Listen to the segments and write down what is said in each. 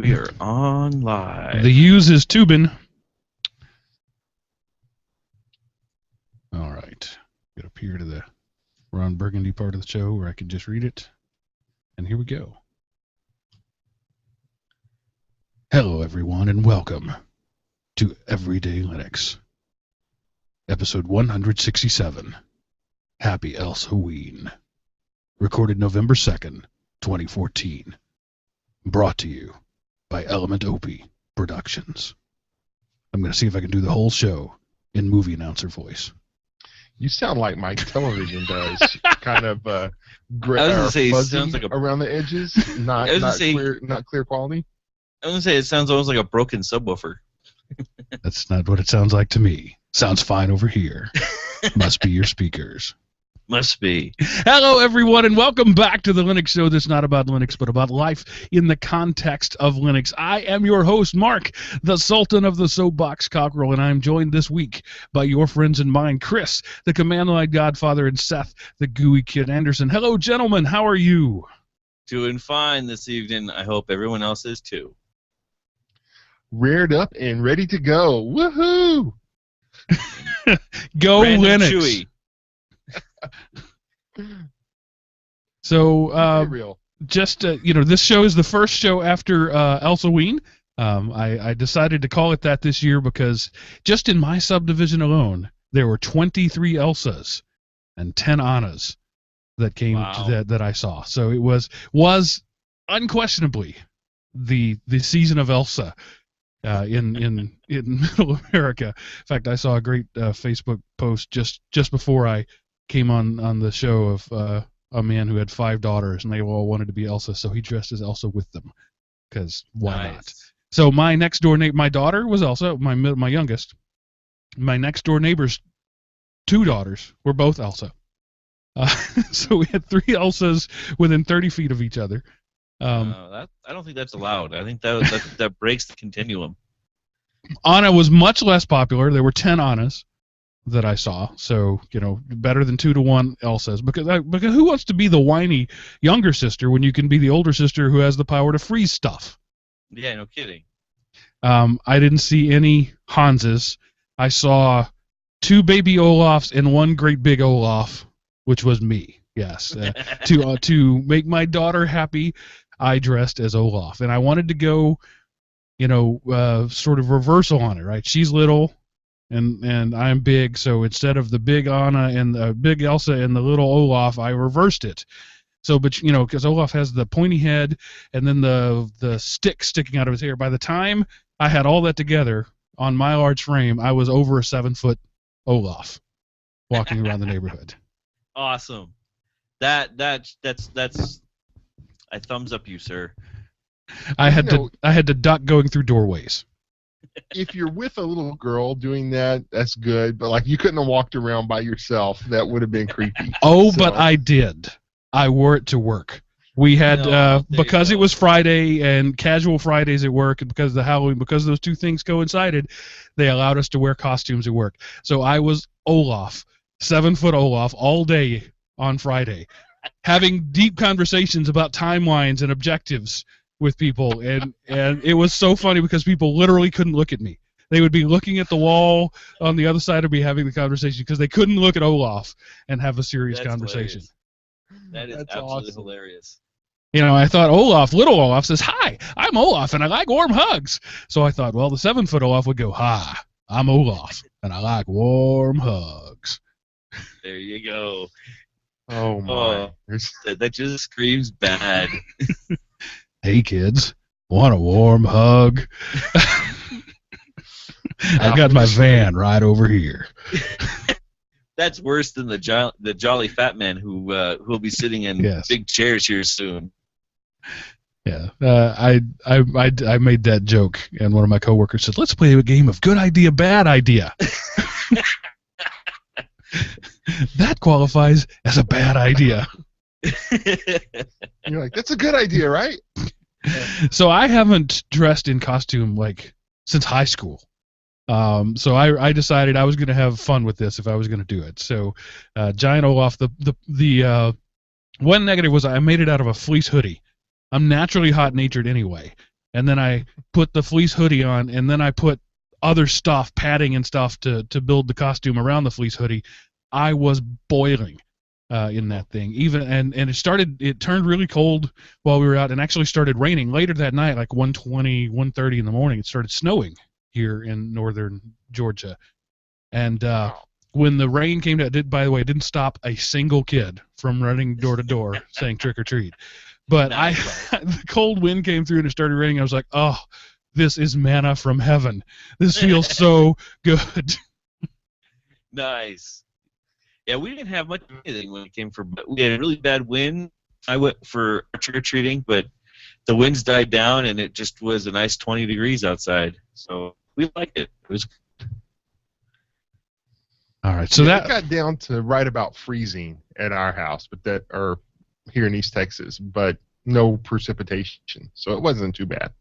We are on live. The use is tubing. All right. Get up here to the Ron Burgundy part of the show where I can just read it. And here we go. Hello, everyone, and welcome to Everyday Linux. Episode 167. Happy Elseween. Recorded November 2nd, 2014. Brought to you by Element Opie Productions. I'm going to see if I can do the whole show in movie announcer voice. You sound like Mike Television does. Kind of I was gonna say, fuzzy sounds like around the edges, not clear quality. I was going to say, it sounds almost like a broken subwoofer. That's not what it sounds like to me. Sounds fine over here. Must be your speakers. Must be. Hello, everyone, and welcome back to the Linux Show that's not about Linux, but about life in the context of Linux. I am your host, Mark, the Sultan of the Soapbox Cockerel, and I'm joined this week by your friends and mine, Chris, the Command Line Godfather, and Seth, the Gooey Kid Anderson. Hello, gentlemen. How are you? Doing fine this evening. I hope everyone else is too. Reared up and ready to go. Woohoo! Go Random Linux. Chewy. So, Real. just this show is the first show after Elseween. I decided to call it that this year because just in my subdivision alone, there were 23 Elsas and 10 Annas that came to that I saw. So it was unquestionably the season of Elsa in Middle America. In fact, I saw a great Facebook post just before I came on the show of a man who had 5 daughters, and they all wanted to be Elsa, so he dressed as Elsa with them, because why not? So my next door neighbor, my daughter was Elsa, my youngest. My next door neighbor's 2 daughters were both Elsa. So we had 3 Elsas within 30 feet of each other. I don't think that's allowed. I think that breaks the continuum. Anna was much less popular. There were 10 Annas that I saw, so better than 2-to-1 Elsas, because who wants to be the whiny younger sister when you can be the older sister who has the power to freeze stuff? Yeah, no kidding. I didn't see any Hanses. I saw 2 baby Olafs and 1 great big Olaf, which was me. Yes, to make my daughter happy, I dressed as Olaf, and I wanted to go, sort of reversal on it. Right, she's little. And I'm big, so instead of the big Anna and the big Elsa and the little Olaf, I reversed it. So, but because Olaf has the pointy head and then the stick sticking out of his hair. By the time I had all that together on my large frame, I was over a 7-foot Olaf walking around the neighborhood. Awesome. That's I thumbs up you, sir. I had to duck going through doorways. If you're with a little girl doing that, that's good. But like, you couldn't have walked around by yourself. That would have been creepy. Oh, so. But I did. I wore it to work. We had because it was Friday and casual Fridays at work, and because of the Halloween, because those 2 things coincided, they allowed us to wear costumes at work. So I was Olaf, 7-foot Olaf, all day on Friday, having deep conversations about timelines and objectives with people, and it was so funny because people literally couldn't look at me. They would be looking at the wall on the other side of me having the conversation because they couldn't look at Olaf and have a serious conversation. Hilarious. That is absolutely awesome. Hilarious. I thought little Olaf says, "Hi, I'm Olaf and I like warm hugs." So I thought, well, the 7-foot Olaf would go, "Hi, I'm Olaf and I like warm hugs." There you go. Oh my. That just screams bad. Hey kids, want a warm hug? I've got my van right over here. That's worse than the jolly fat man who'll be sitting in big chairs here soon. Yeah, I made that joke, and one of my coworkers said, "Let's play a game of good idea, bad idea." That qualifies as a bad idea. You're like, that's a good idea, right? So I haven't dressed in costume since high school. So I decided I was going to have fun with this if I was going to do it. So Giant Olaf, the one negative was I made it out of a fleece hoodie. I'm naturally hot-natured anyway, and then I put the fleece hoodie on, and then I put other stuff, padding and stuff to build the costume around the fleece hoodie. I was boiling in that thing. And it turned really cold while we were out, and actually started raining later that night, like 1:20, 1:30 in the morning. It started snowing here in northern Georgia. And when the rain came down, by the way, it didn't stop a single kid from running door to door saying trick or treat. But the cold wind came through and it started raining. I was like, oh, this is manna from heaven. This feels so good. Nice. Yeah, we didn't have much of anything when it came for. We had a really bad wind. I went for trick or treating, but the winds died down and it just was a nice 20 degrees outside. So we liked it. It was. All right, so that it got down to right about freezing at our house, or here in East Texas, but no precipitation, so it wasn't too bad.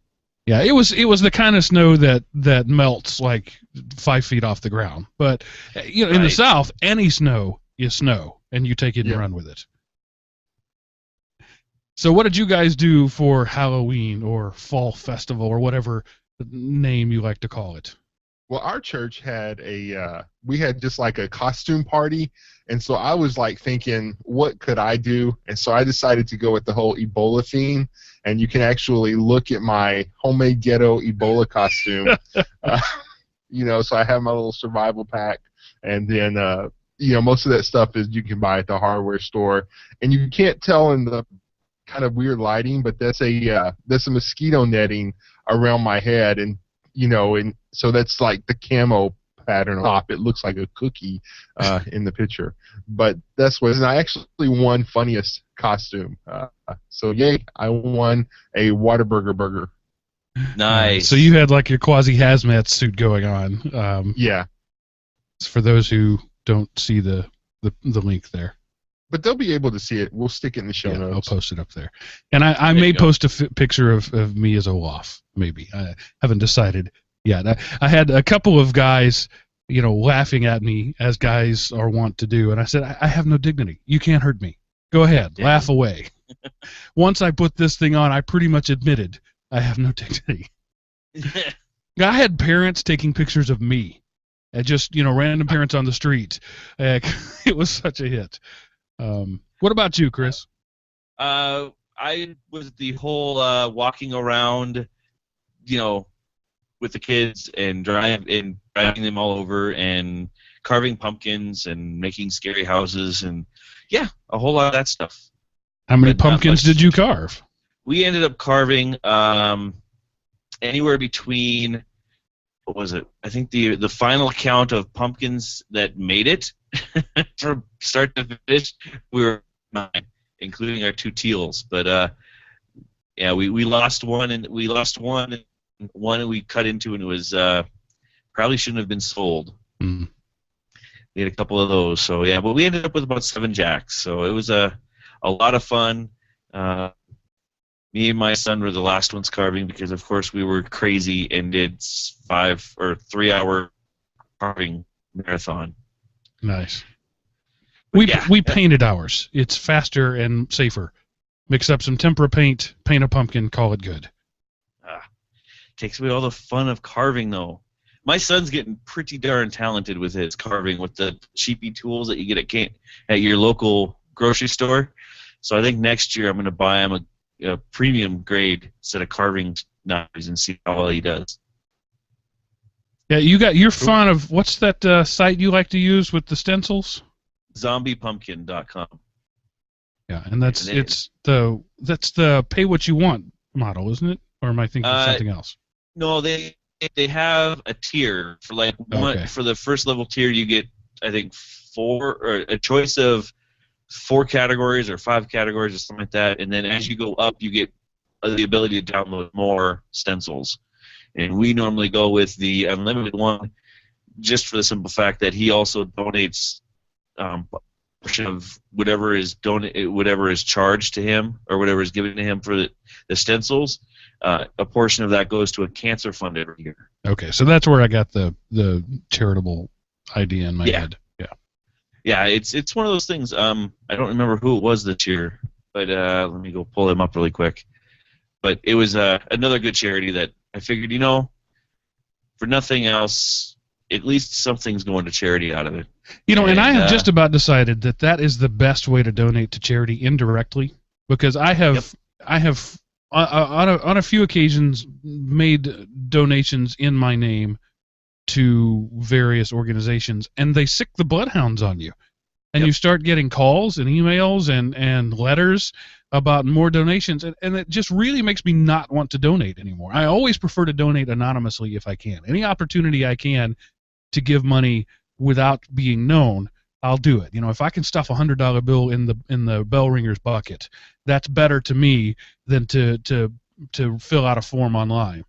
Yeah, it was the kind of snow that melts like 5 feet off the ground. But in the South, any snow is snow, and you take it and run with it. So, what did you guys do for Halloween or Fall Festival or whatever name you like to call it? Well, our church had we had just like a costume party, and so I was like thinking, what could I do? And so I decided to go with the whole Ebola theme, and you can actually look at my homemade ghetto Ebola costume. So I have my little survival pack, and then most of that stuff is you can buy at the hardware store, and you can't tell in the kind of weird lighting, but that's a mosquito netting around my head, and so that's like the camo pattern on top. It looks like a cookie in the picture, but and I actually won funniest costume. So yay, I won a Whataburger burger. Nice. So you had like your quasi hazmat suit going on. Yeah. For those who don't see the link there. But they'll be able to see it. We'll stick it in the show notes. I'll post it up there. And I may post a picture of me as Olaf, maybe. I haven't decided yet. I had a couple of guys, laughing at me, as guys are wont to do, and I said, I have no dignity. You can't hurt me. Go ahead. Yeah. Laugh away. Once I put this thing on, I pretty much admitted I have no dignity. I had parents taking pictures of me. Just, random parents on the street. It was such a hit. What about you, Chris? I was the whole walking around, with the kids and driving them all over and carving pumpkins and making scary houses and a whole lot of that stuff. How many pumpkins did you carve? We ended up carving anywhere between, what was it? I think the final count of pumpkins that made it from start to finish, we were 9, including our 2 teals. But we lost one, and one we cut into, and it was probably shouldn't have been sold. Mm. We had a couple of those, so but we ended up with about 7 jacks. So it was a lot of fun. Me and my son were the last ones carving because, of course, we were crazy and did 5 or 3 hour carving marathon. Nice. We painted ours. It's faster and safer. Mix up some tempera paint, paint a pumpkin, call it good. Takes away all the fun of carving, though. My son's getting pretty darn talented with his carving with the cheapy tools that you get at your local grocery store. So I think next year I'm going to buy him a premium grade set of carving knives and see how well he does. Yeah, you're fond of, what's that site you like to use with the stencils? Zombiepumpkin.com. Yeah, and that's the pay what you want model, isn't it? Or am I thinking of something else? No, they have a tier for for the first level tier you get, I think, 4 or a choice of 4 categories or 5 categories or something like that, and then as you go up you get the ability to download more stencils. And we normally go with the unlimited one just for the simple fact that he also donates a portion of whatever is charged to him or whatever is given to him for the stencils. A portion of that goes to a cancer fund every year. Okay, so that's where I got the charitable idea in my head. Yeah, it's one of those things. I don't remember who it was this year, but let me go pull him up really quick. but it was another good charity that I figured, for nothing else, at least something's going to charity out of it. And I have just about decided that is the best way to donate to charity indirectly, because I have on a few occasions made donations in my name to various organizations, and they sick the bloodhounds on you. And you start getting calls and emails and letters about more donations, and it just really makes me not want to donate anymore. I always prefer to donate anonymously if I can. Any opportunity I can to give money without being known, I'll do it. If I can stuff a $100 bill in the bell ringer's bucket, that's better to me than to fill out a form online.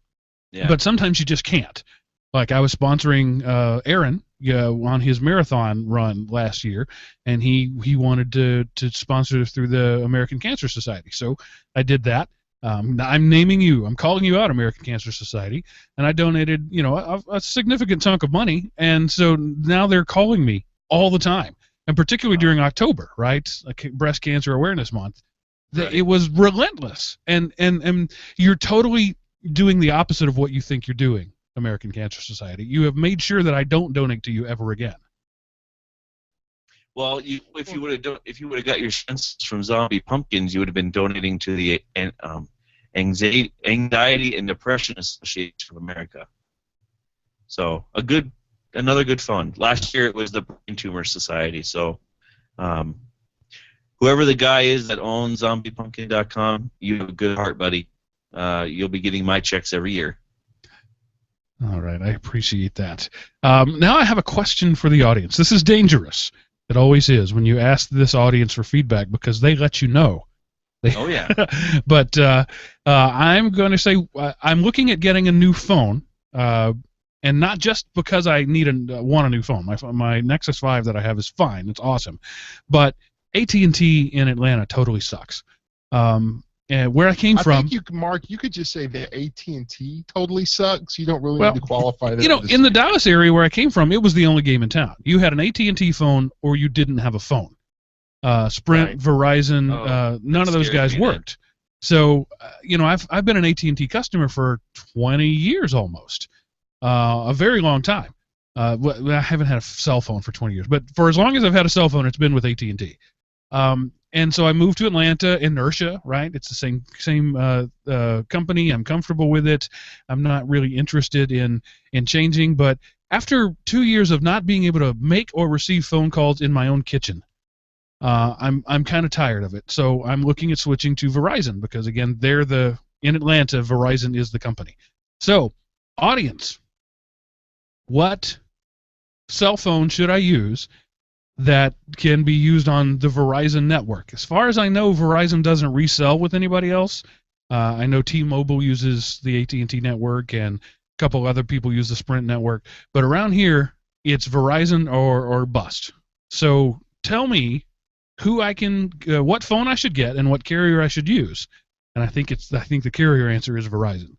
Yeah. But sometimes you just can't. Like I was sponsoring Aaron on his marathon run last year, and he wanted to sponsor through the American Cancer Society. So I did that. I'm naming you. I'm calling you out, American Cancer Society, and I donated, a significant chunk of money, and so now they're calling me all the time, and particularly during October, right, like Breast Cancer Awareness Month. Right. It was relentless, and you're totally doing the opposite of what you think you're doing, American Cancer Society. You have made sure that I don't donate to you ever again. Well, if you would have got your sense from Zombie Pumpkins, you would have been donating to the Anxiety and Depression Association of America. So another good fund. Last year it was the Brain Tumor Society. So whoever the guy is that owns ZombiePumpkin.com, you have a good heart, buddy. You'll be getting my checks every year. All right, I appreciate that. Now I have a question for the audience. This is dangerous. It always is when you ask this audience for feedback, because they let you know. Oh, yeah. But I'm going to say I'm looking at getting a new phone, and not just because I want a new phone. My Nexus 5 that I have is fine. It's awesome. But AT&T in Atlanta totally sucks. And where I came from, think Mark, you could just say that AT&T totally sucks. You don't really need to qualify that. In the Dallas area where I came from, it was the only game in town. You had an AT&T phone, or you didn't have a phone. Sprint, right. Verizon, none of those guys worked. So, I've been an AT&T customer for 20 years almost, a very long time. I haven't had a cell phone for 20 years, but for as long as I've had a cell phone, it's been with AT&T. And so I moved to Atlanta, inertia, right? It's the same company. I'm comfortable with it. I'm not really interested in changing. But after 2 years of not being able to make or receive phone calls in my own kitchen, I'm kind of tired of it. So I'm looking at switching to Verizon because, again, in Atlanta, Verizon is the company. So, audience, what cell phone should I use that can be used on the Verizon network? As far as I know, Verizon doesn't resell with anybody else. I know T-Mobile uses the AT&T network, and a couple other people use the Sprint network. But around here, it's Verizon or bust. So tell me what phone I should get and what carrier I should use. And I think the carrier answer is Verizon.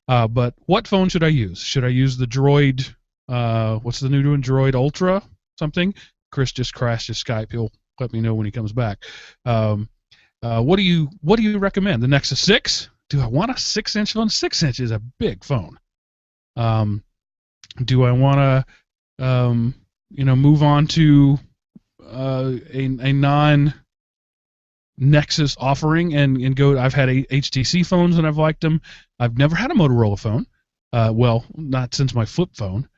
But what phone should I use? Should I use the Droid? What's the new one? Droid Ultra something? Chris just crashed his Skype. He'll let me know when he comes back. What do you recommend? The Nexus 6? Do I want a 6-inch phone? 6 inch is a big phone. Do I want to move on to a non-Nexus offering and go? I've had HTC phones and I've liked them. I've never had a Motorola phone. Well, not since my flip phone.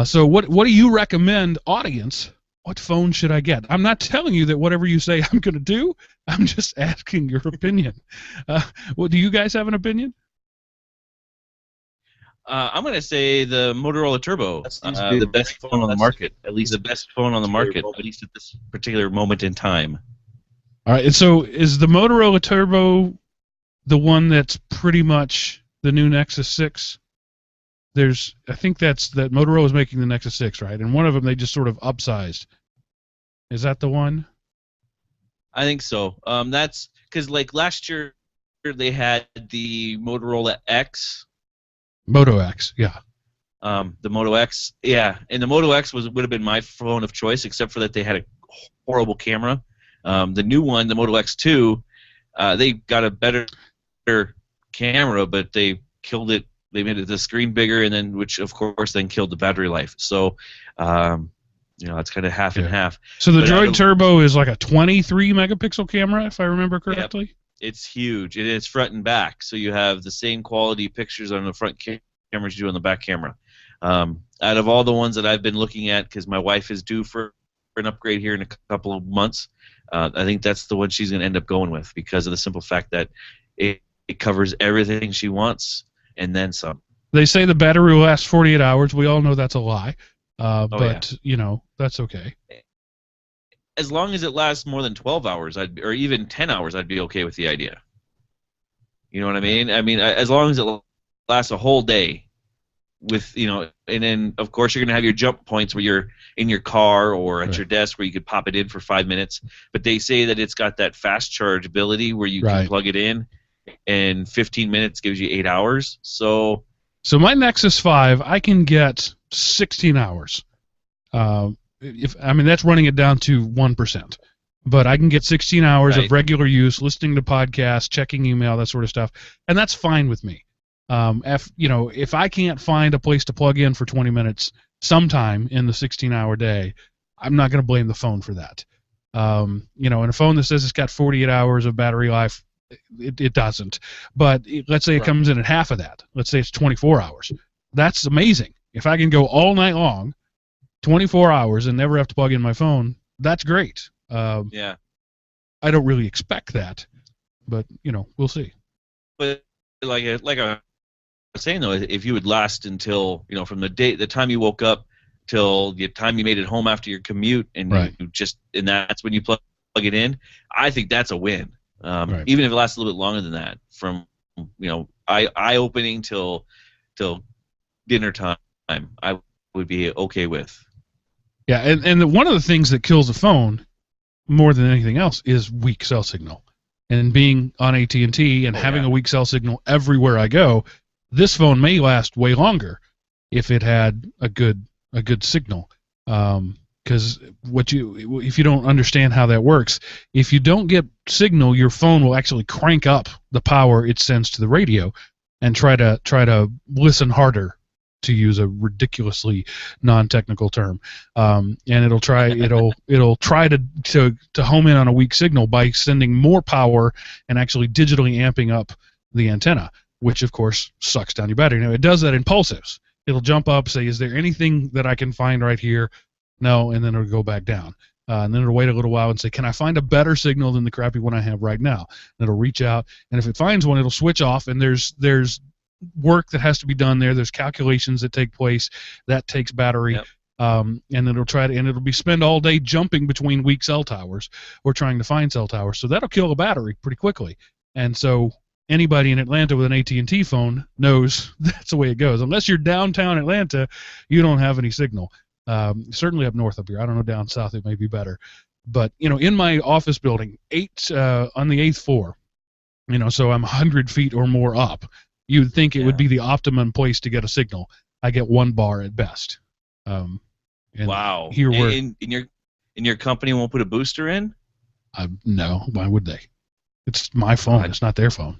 So what do you recommend, audience? What phone should I get? I'm not telling you that whatever you say I'm going to do. I'm just asking your opinion. Do you guys have an opinion? I'm going to say the Motorola Turbo. The best phone on the market. At least the best phone on the market, at least at this particular moment in time. All right. And so is the Motorola Turbo the one that's pretty much the new Nexus 6? I think that Motorola is making the Nexus 6, right? And one of them they just sort of upsized. Is that the one? I think so. That's because like last year they had the Motorola X. Moto X, yeah. The Moto X, yeah, and the Moto X would have been my phone of choice, except for that they had a horrible camera. The new one, the Moto X2, they got a better camera, but they killed it. They made the screen bigger, and then which of course then killed the battery life. So, it's kind of half and half. So the Droid Turbo is like a 23 megapixel camera, if I remember correctly. Yeah, it's huge, and it's front and back, so you have the same quality pictures on the front camera as you do on the back camera. Out of all the ones that I've been looking at, because my wife is due for an upgrade here in a couple of months, I think that's the one she's going to end up going with because of the simple fact that it covers everything she wants and then some. They say the battery will last 48 hours. We all know that's a lie, but that's okay. As long as it lasts more than 12 hours, or even 10 hours, I'd be okay with the idea. You know what I mean? I mean, as long as it lasts a whole day. And then of course you're gonna have your jump points where you're in your car or at your desk where you could pop it in for 5 minutes. But they say that it's got that fast charge ability where you can plug it in, and 15 minutes gives you 8 hours. So my Nexus 5, I can get 16 hours. That's running it down to 1%. But I can get 16 hours of regular use, listening to podcasts, checking email, that sort of stuff, and that's fine with me. If I can't find a place to plug in for 20 minutes sometime in the 16-hour day, I'm not going to blame the phone for that. And a phone that says it's got 48 hours of battery life, it doesn't. But let's say it comes in at half of that. Let's say it's 24 hours. That's amazing. If I can go all night long, 24 hours, and never have to plug in my phone, that's great. I don't really expect that, but we'll see. But like a saying though, if you would last until from the time you woke up till the time you made it home after your commute, and and that's when you plug it in, I think that's a win. Even if it lasts a little bit longer than that, from eye opening till dinner time, I would be okay with. Yeah, and one of the things that kills a phone more than anything else is weak cell signal. And being on AT&T and having a weak cell signal everywhere I go, this phone may last way longer if it had a good signal. Because if you don't understand how that works, if you don't get signal, your phone will actually crank up the power it sends to the radio and try to listen harder, to use a ridiculously non-technical term, and it'll try to home in on a weak signal by sending more power and actually digitally amping up the antenna, which of course sucks down your battery. Now it does that in pulses. It'll jump up, say, is there anything that I can find right here? No, and then it'll go back down. And then it'll wait a little while and say, can I find a better signal than the crappy one I have right now? And it'll reach out, and if it finds one, it'll switch off, and there's work that has to be done there. There's calculations that take place. That takes battery. And it'll be spend all day jumping between weak cell towers or trying to find cell towers. So that'll kill a battery pretty quickly. And so anybody in Atlanta with an AT&T phone knows that's the way it goes. Unless you're downtown Atlanta, you don't have any signal. Certainly up north up here. I don't know, down south it may be better. But in my office building, on the 8th floor, so I'm 100 feet or more up. You'd think it would be the optimum place to get a signal. I get 1 bar at best. Wow. Here we're in your company won't put a booster in? No. Why would they? It's my phone. It's not their phone.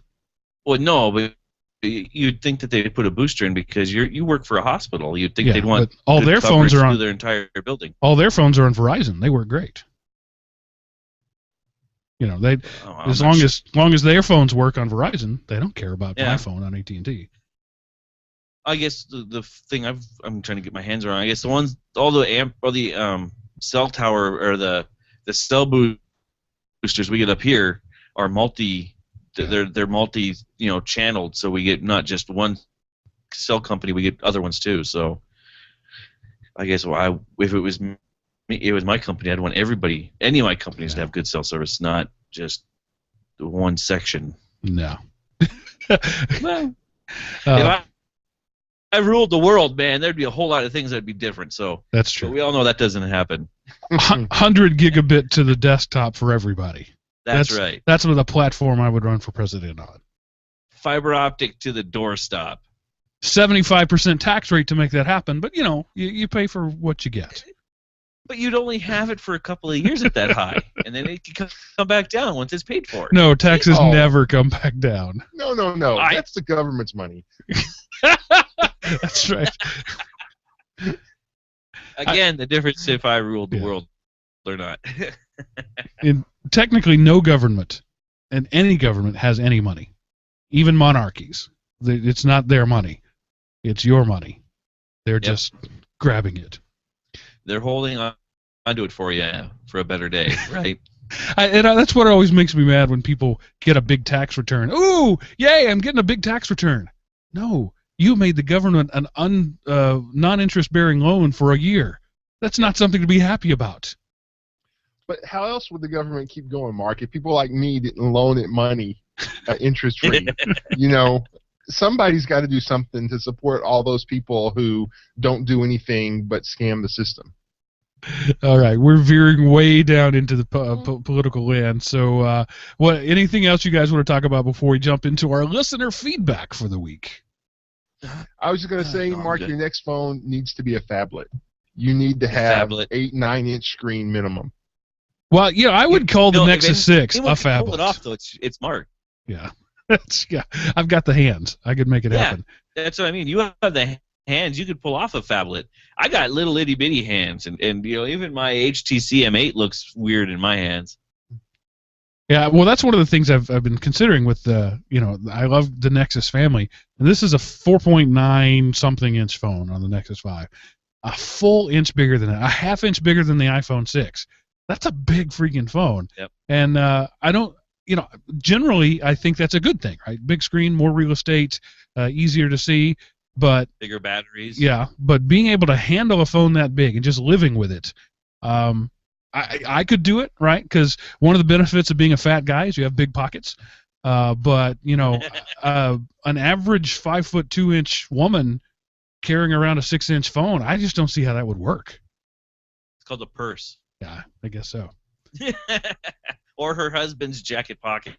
Well, no, but you'd think that they'd put a booster in because you work for a hospital. You'd think they'd want all their phones are on their entire building. All their phones are on Verizon. They work great. As long as their phones work on Verizon, they don't care about my phone on AT&T. I guess the thing I'm trying to get my hands around, I guess all the cell tower or the cell boosters we get up here are they're multi channeled, so we get not just one cell company, we get other ones too. So I guess if it was my company, I'd want any of my companies to have good cell service, not just one section. No. Well, if I ruled the world, man, there'd be a whole lot of things that'd be different. So that's true. But we all know that doesn't happen. 100 gigabit to the desktop for everybody. That's right. That's the platform I would run for president on. Fiber optic to the doorstop. 75% tax rate to make that happen, but you pay for what you get. But you'd only have it for a couple of years at that high, and then it can come back down once it's paid for. No, taxes never come back down. No. That's the government's money. That's right. Again, the difference if I ruled the world or not. Technically, no government, and any government, has any money. Even monarchies. It's not their money. It's your money. They're just grabbing it. They're holding onto it for you for a better day, right? That's what always makes me mad when people get a big tax return. Ooh, yay, I'm getting a big tax return. No, you made the government an non-interest-bearing loan for a year. That's not something to be happy about. But how else would the government keep going, Mark? If people like me didn't loan it money interest-free, somebody's got to do something to support all those people who don't do anything but scam the system. All right, we're veering way down into the political land. So, anything else you guys want to talk about before we jump into our listener feedback for the week? I was just going to say, Mark, your next phone needs to be a phablet. You need to have 8-9-inch screen minimum. Well, I would call the Nexus 6 a phablet. Pull it off though. It's Mark. Yeah. I've got the hands. I could make it happen. That's what I mean. You have the hands. You could pull off a phablet. I got little itty bitty hands, and even my HTC M8 looks weird in my hands. Yeah, well, that's one of the things I've been considering with the I love the Nexus family, and this is a 4.9 something inch phone on the Nexus 5, a full inch bigger than that, a half inch bigger than the iPhone 6. That's a big freaking phone. Yep. And I don't. Generally, I think that's a good thing, right? Big screen, more real estate, easier to see, but bigger batteries. Yeah, but being able to handle a phone that big and just living with it, I could do it, right? Because one of the benefits of being a fat guy is you have big pockets. But an average 5'2" woman carrying around a 6-inch phone, I just don't see how that would work. It's called a purse. Yeah, I guess so. Or her husband's jacket pocket.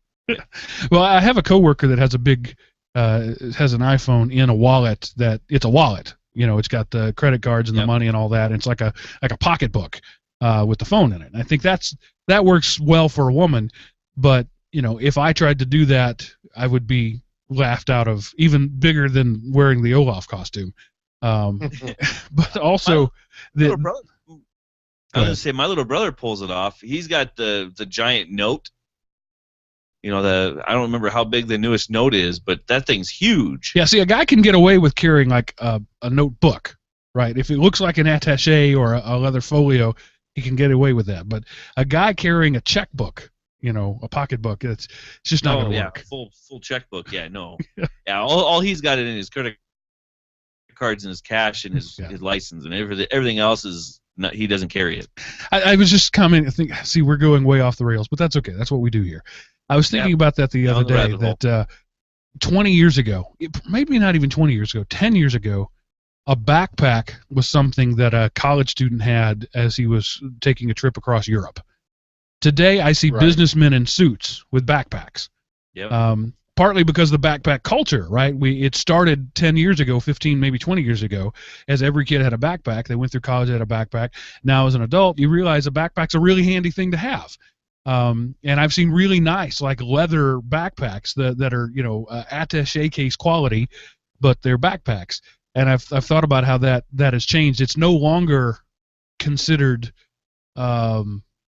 Well, I have a coworker that has a big, has an iPhone in a wallet it's a wallet. It's got the credit cards and the money and all that. And it's like a pocketbook with the phone in it. And I think that works well for a woman. But if I tried to do that, I would be laughed out of, even bigger than wearing the Olaf costume. But also, I was going to say, my little brother pulls it off. He's got the giant Note. I don't remember how big the newest Note is, but that thing's huge. Yeah, see, a guy can get away with carrying like a notebook, right? If it looks like an attaché or a leather folio, he can get away with that. But a guy carrying a checkbook, a pocketbook, it's just not going to work. Full checkbook, no. Yeah, all he's got in his credit cards and his cash and his license, and everything else is... No, he doesn't carry it. I was just commenting. See, we're going way off the rails, but that's okay. That's what we do here. I was thinking about that the other day. That 20 years ago, maybe not even 20 years ago, 10 years ago, a backpack was something that a college student had as he was taking a trip across Europe. Today, I see businessmen in suits with backpacks. Yep. Partly because of the backpack culture, right? It started 10 years ago, 15, maybe 20 years ago, as every kid had a backpack. They went through college, had a backpack. Now, as an adult, you realize a backpack's a really handy thing to have. And I've seen really nice, like leather backpacks that are, attaché case quality, but they're backpacks. And I've thought about how that has changed. It's no longer considered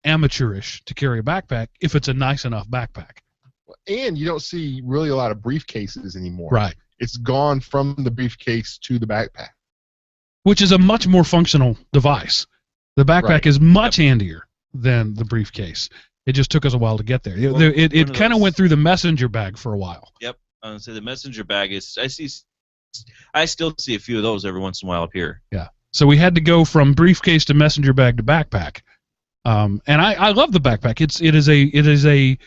amateurish to carry a backpack if it's a nice enough backpack. And you don't see really a lot of briefcases anymore. Right. It's gone from the briefcase to the backpack. Which is a much more functional device. The backpack is much handier than the briefcase. It just took us a while to get there. It kind of went through the messenger bag for a while. Yep. So the messenger bag is... I still see a few of those every once in a while up here. Yeah. So we had to go from briefcase to messenger bag to backpack. And I love the backpack. It is a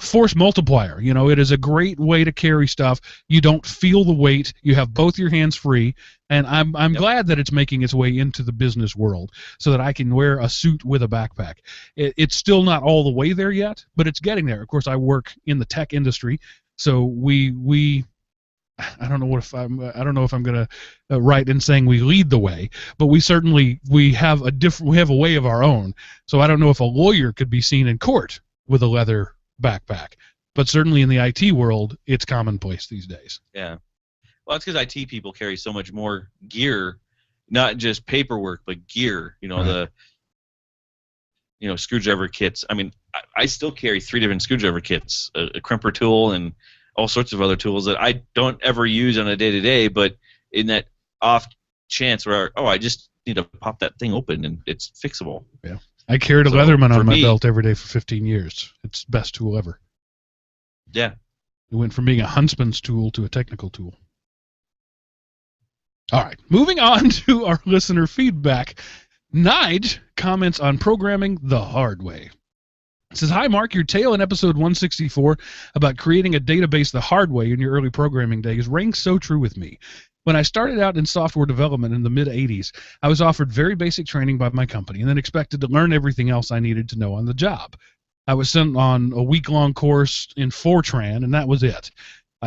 force multiplier. It is a great way to carry stuff. You don't feel the weight. You have both your hands free, and I'm glad that it's making its way into the business world so that I can wear a suit with a backpack. It's still not all the way there yet, but it's getting there. Of course, I work in the tech industry, so we I don't know if I'm going to right in saying we lead the way, but we have a way of our own. So I don't know if a lawyer could be seen in court with a leather backpack, but certainly in the IT world, it's commonplace these days. Yeah. Well, it's because IT people carry so much more gear, not just paperwork, but gear. Right. Screwdriver kits. I mean, I still carry 3 different screwdriver kits, a crimper tool and all sorts of other tools that I don't ever use on a day-to-day, but in that off chance where, I just need to pop that thing open and it's fixable. Yeah. I carried a Leatherman on my belt every day for 15 years. It's the best tool ever. Yeah. It went from being a huntsman's tool to a technical tool. All right, moving on to our listener feedback. Nige comments on programming the hard way. It says, "Hi, Mark. Your tale in episode 164 about creating a database the hard way in your early programming days rang so true with me. When I started out in software development in the mid-'80s, I was offered very basic training by my company and then expected to learn everything else I needed to know on the job. I was sent on a week-long course in Fortran, and that was it.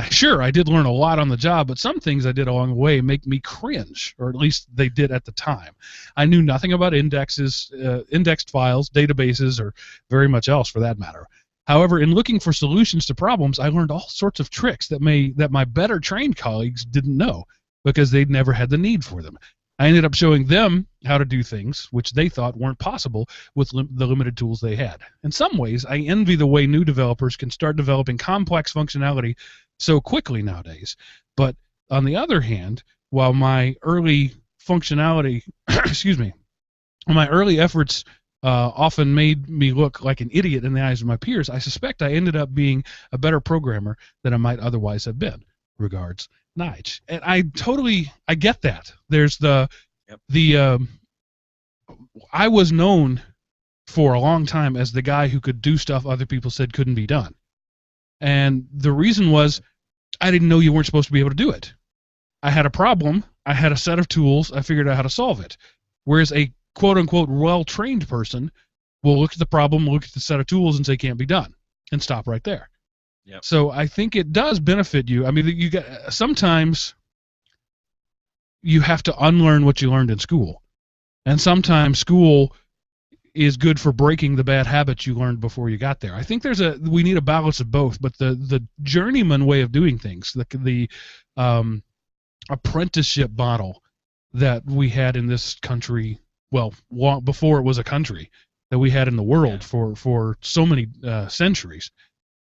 Sure, I did learn a lot on the job, but some things I did along the way make me cringe, or at least they did at the time. I knew nothing about indexes, indexed files, databases, or very much else for that matter. However, in looking for solutions to problems, I learned all sorts of tricks that my better trained colleagues didn't know because they'd never had the need for them. I ended up showing them how to do things which they thought weren't possible with the limited tools they had. In some ways, I envy the way new developers can start developing complex functionality so quickly nowadays. But on the other hand, while my early functionality, my early efforts often made me look like an idiot in the eyes of my peers, I suspect I ended up being a better programmer than I might otherwise have been. Regards, Nige." And I get that. There's I was known for a long time as the guy who could do stuff other people said couldn't be done. And the reason was I didn't know you weren't supposed to be able to do it. I had a problem. I had a set of tools. I figured out how to solve it. Whereas a quote-unquote well-trained person will look at the problem, look at the set of tools, and say can't be done, and stop right there. Yep. So I think it does benefit you. I mean, sometimes you have to unlearn what you learned in school. And sometimes school is good for breaking the bad habits you learned before you got there. I think we need a balance of both, but the journeyman way of doing things, the apprenticeship model that we had in this country, well, long before it was a country, that we had in the world for so many centuries,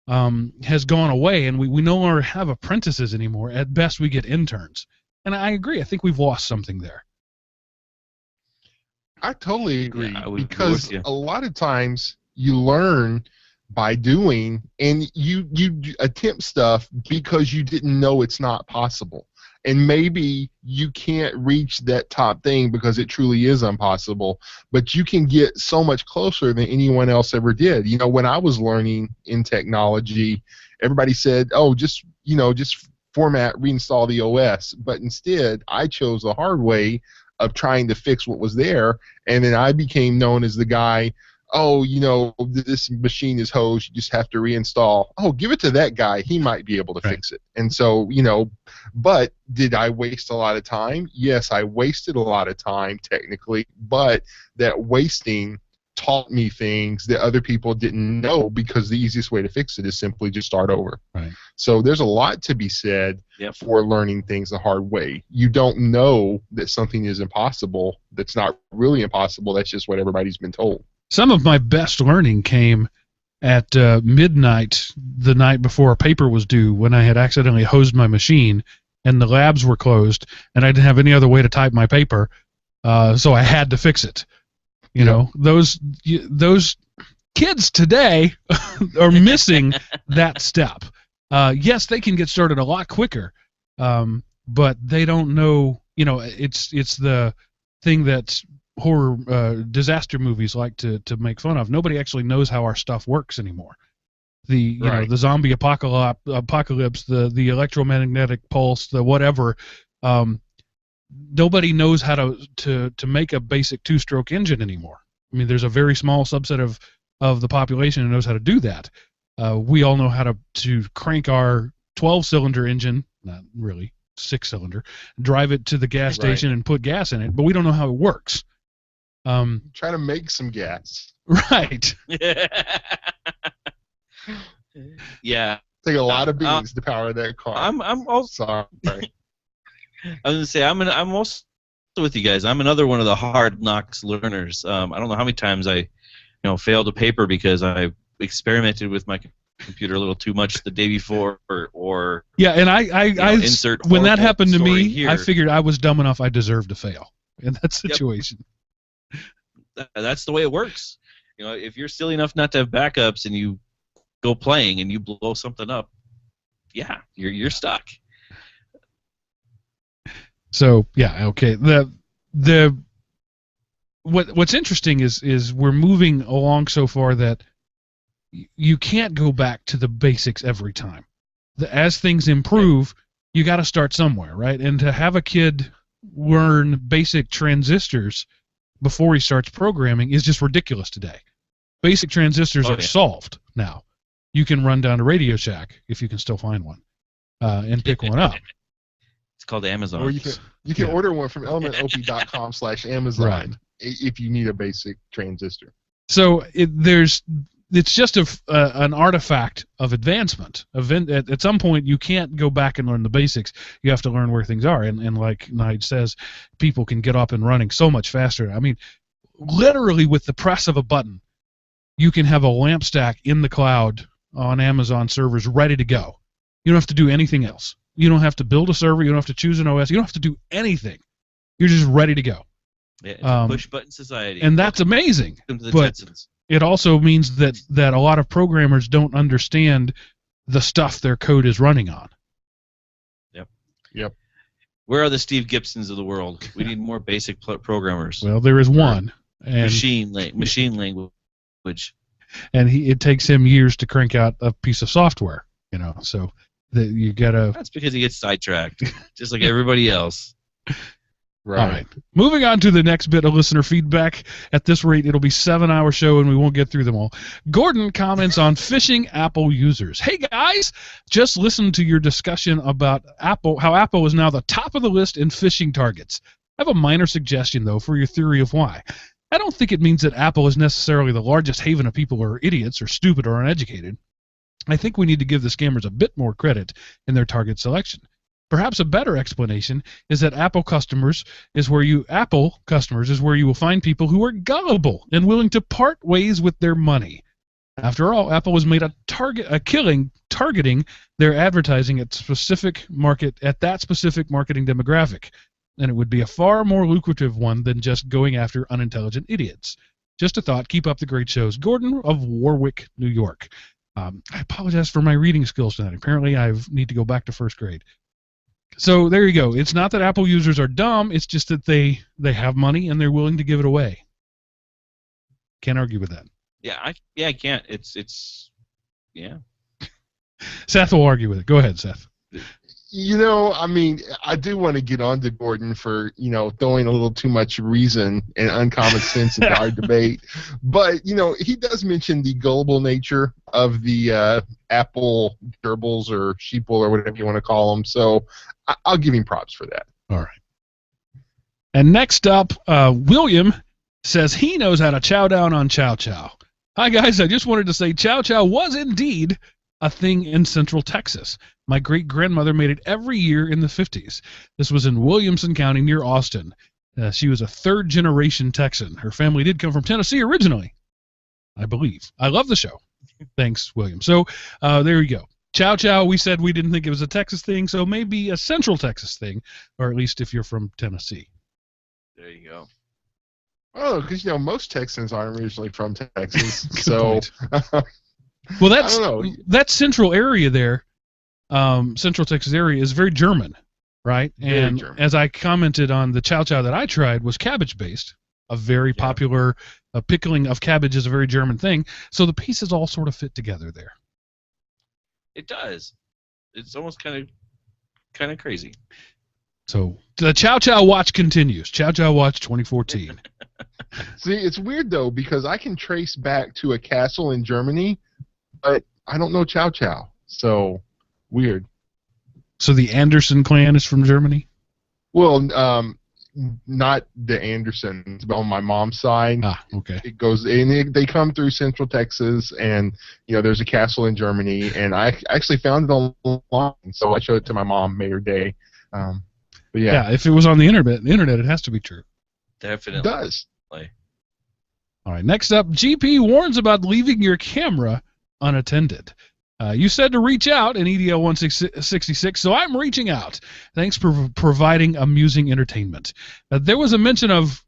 has gone away, and we no longer have apprentices anymore. At best, we get interns. And I agree. I think we've lost something there. I totally agree, because a lot of times you learn by doing, and you attempt stuff because you didn't know it's not possible. And maybe you can't reach that top thing because it truly is impossible, but you can get so much closer than anyone else ever did. You know, when I was learning in technology, everybody said, "Oh, just format, reinstall the OS." But instead, I chose the hard way of trying to fix what was there, and then I became known as the guy, "Oh, this machine is hosed, you just have to reinstall." "Oh, give it to that guy, he might be able to fix it." And so, but did I waste a lot of time? Yes, I wasted a lot of time technically, but that wasting taught me things that other people didn't know, because the easiest way to fix it is simply just start over. Right. So there's a lot to be said for learning things the hard way. You don't know that something is impossible. That's not really impossible. That's just what everybody's been told. Some of my best learning came at midnight the night before a paper was due, when I had accidentally hosed my machine and the labs were closed and I didn't have any other way to type my paper, so I had to fix it. Those kids today are missing that step. Yes, they can get started a lot quicker, but they don't know. It's the thing that horror disaster movies like to make fun of. Nobody actually knows how our stuff works anymore. The the zombie apocalypse, the electromagnetic pulse, the whatever. Nobody knows how to make a basic two-stroke engine anymore. I mean, there's a very small subset of the population who knows how to do that. We all know how to crank our 12-cylinder engine not really, 6-cylinder, drive it to the gas station and put gas in it, but we don't know how it works. Try to make some gas. Right. Yeah. Take a lot of beans to power that car. I'm also sorry. I was gonna say I'm also with you guys. I'm another one of the hard knocks learners. I don't know how many times I, failed a paper because I experimented with my computer a little too much the day before, or yeah. And I insert when that happened to me, here. I figured I was dumb enough I deserved to fail in that situation. Yep. That's the way it works. If you're silly enough not to have backups and you go playing and you blow something up, yeah, you're stuck. So yeah, okay. What's interesting is we're moving along so far that you can't go back to the basics every time. As things improve, you got to start somewhere, right? And to have a kid learn basic transistors before he starts programming is just ridiculous today. Basic transistors are solved now. You can run down to Radio Shack if you can still find one, and pick one up. It's called Amazon. Or you can order one from elementop.com/Amazon if you need a basic transistor. So it's just an artifact of advancement. At some point, you can't go back and learn the basics. You have to learn where things are. And like Nige says, people can get up and running so much faster. I mean, literally with the press of a button, you can have a lamp stack in the cloud on Amazon servers ready to go. You don't have to do anything else. You don't have to build a server. You don't have to choose an OS. You don't have to do anything. You're just ready to go. Yeah, it's a push-button society. And that's amazing. To the but Jetsons. It also means that a lot of programmers don't understand the stuff their code is running on. Yep. Where are the Steve Gibsons of the world? We need more basic programmers. Well, there is one. And machine language. And it takes him years to crank out a piece of software, so you gotta. That's because he gets sidetracked, just like everybody else. Right. All right. Moving on to the next bit of listener feedback. At this rate, it'll be a 7-hour show, and we won't get through them all. Gordon comments on phishing Apple users. Hey, guys, just listened to your discussion about Apple, how Apple is now the top of the list in phishing targets. I have a minor suggestion, though, for your theory of why. I don't think it means that Apple is necessarily the largest haven of people who are idiots or stupid or uneducated. I think we need to give the scammers a bit more credit in their target selection. Perhaps a better explanation is that Apple customers is where you will find people who are gullible and willing to part ways with their money. After all, Apple has made a killing targeting their advertising at that specific marketing demographic, and it would be a far more lucrative one than just going after unintelligent idiots. Just a thought. Keep up the great shows. Gordon of Warwick, New York. I apologize for my reading skills tonight. Apparently, I need to go back to first grade. So there you go. It's not that Apple users are dumb. It's just that they have money and they're willing to give it away. Can't argue with that. Yeah, I can't. It's Seth will argue with it. Go ahead, Seth. I do want to get on to Gordon for, throwing a little too much reason and uncommon sense into our debate. But, he does mention the gullible nature of the Apple gerbils or sheeple or whatever you want to call them. So I'll give him props for that. All right. And next up, William says he knows how to chow down on Chow Chow. Hi, guys. I just wanted to say Chow Chow was indeed a thing in Central Texas. My great-grandmother made it every year in the 50s. This was in Williamson County near Austin. She was a third-generation Texan. Her family did come from Tennessee originally, I believe. I love the show. Thanks, William. So there you go. Chow Chow, we said we didn't think it was a Texas thing, so maybe a Central Texas thing, or at least if you're from Tennessee. There you go. Oh, because, most Texans aren't originally from Texas. So, well, that central area there, Central Texas area, is very German, right? And German. As I commented on, the Chow Chow that I tried was cabbage-based, a very popular pickling of cabbage is a very German thing. So the pieces all sort of fit together there. It does. It's almost kind of crazy. So the Chow Chow Watch continues. Chow Chow Watch 2014. See, it's weird, though, because I can trace back to a castle in Germany, but I don't know Chow Chow. So, weird. So the Anderson clan is from Germany? Well, not the Andersons, but on my mom's side. Ah, okay. It goes, and they come through Central Texas, and there's a castle in Germany, and I actually found it online, so I showed it to my mom, made her day. But yeah, if it was on the internet, it has to be true. Definitely. It does. All right, next up, GP warns about leaving your camera unattended. You said to reach out in EDL 166, so I'm reaching out. Thanks for providing amusing entertainment. There was a mention of,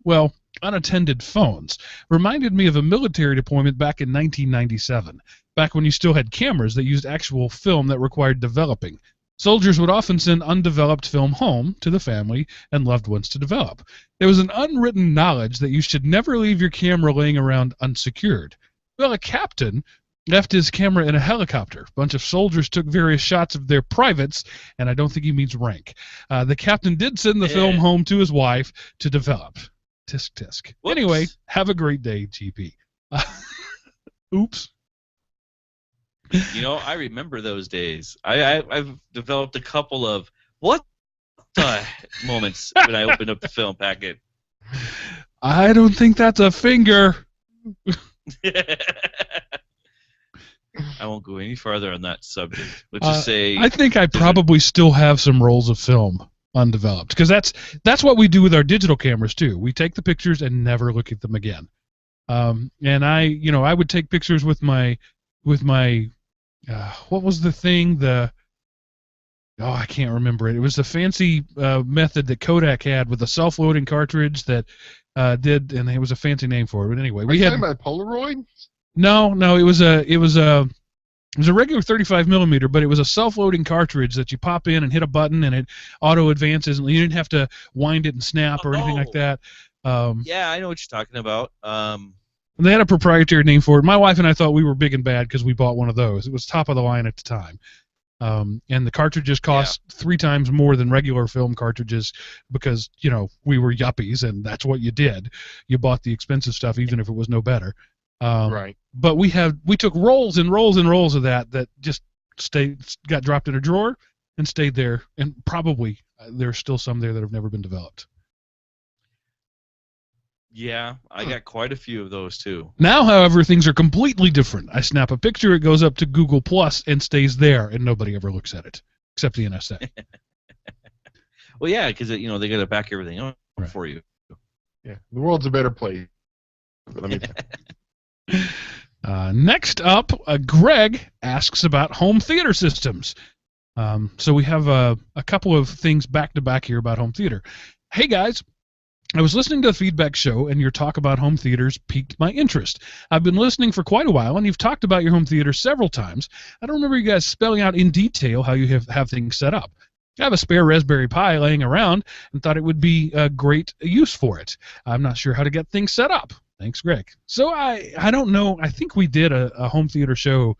unattended phones. Reminded me of a military deployment back in 1997, back when you still had cameras that used actual film that required developing. Soldiers would often send undeveloped film home to the family and loved ones to develop. There was an unwritten knowledge that you should never leave your camera laying around unsecured. Well, a captain left his camera in a helicopter. A bunch of soldiers took various shots of their privates, and I don't think he means rank. The captain did send the film home to his wife to develop. Tisk, tisk. Whoops. Anyway, have a great day, GP. Oops. I remember those days. I've developed a couple of what the moments when I opened up the film packet. I don't think that's a finger. I won't go any farther on that subject. Let's just say I think I probably still have some rolls of film undeveloped, because that's what we do with our digital cameras too. We take the pictures and never look at them again. And I would take pictures with my what was the thing? I can't remember it. It was the fancy method that Kodak had with a self-loading cartridge that did, and it was a fancy name for it. But anyway, Are you talking about Polaroid? No, it was a regular 35 millimeter, but it was a self-loading cartridge that you pop in and hit a button and it auto advances, and you didn't have to wind it and snap or anything like that. Yeah, I know what you're talking about. And they had a proprietary name for it. My wife and I thought we were big and bad because we bought one of those. It was top of the line at the time. And the cartridges cost 3 times more than regular film cartridges because, we were yuppies and that's what you did. You bought the expensive stuff even if it was no better. Right. But we took rolls and rolls and rolls of that just got dropped in a drawer and stayed there, and probably there's still some there that have never been developed. Yeah, I got quite a few of those too. Now, however, things are completely different. I snap a picture, it goes up to Google Plus and stays there, and nobody ever looks at it except the NSA. Well, yeah, because they got to back everything up for you. Yeah, the world's a better place. Let me tell you. Next up, Greg asks about home theater systems. So we have a couple of things back to back here about home theater. Hey guys, I was listening to the feedback show, and your talk about home theaters piqued my interest. I've been listening for quite a while, and you've talked about your home theater several times. I don't remember you guys spelling out in detail how you have things set up. I have a spare Raspberry Pi laying around and thought it would be a great use for it. I'm not sure how to get things set up. Thanks, Greg. So I don't know. I think we did a home theater show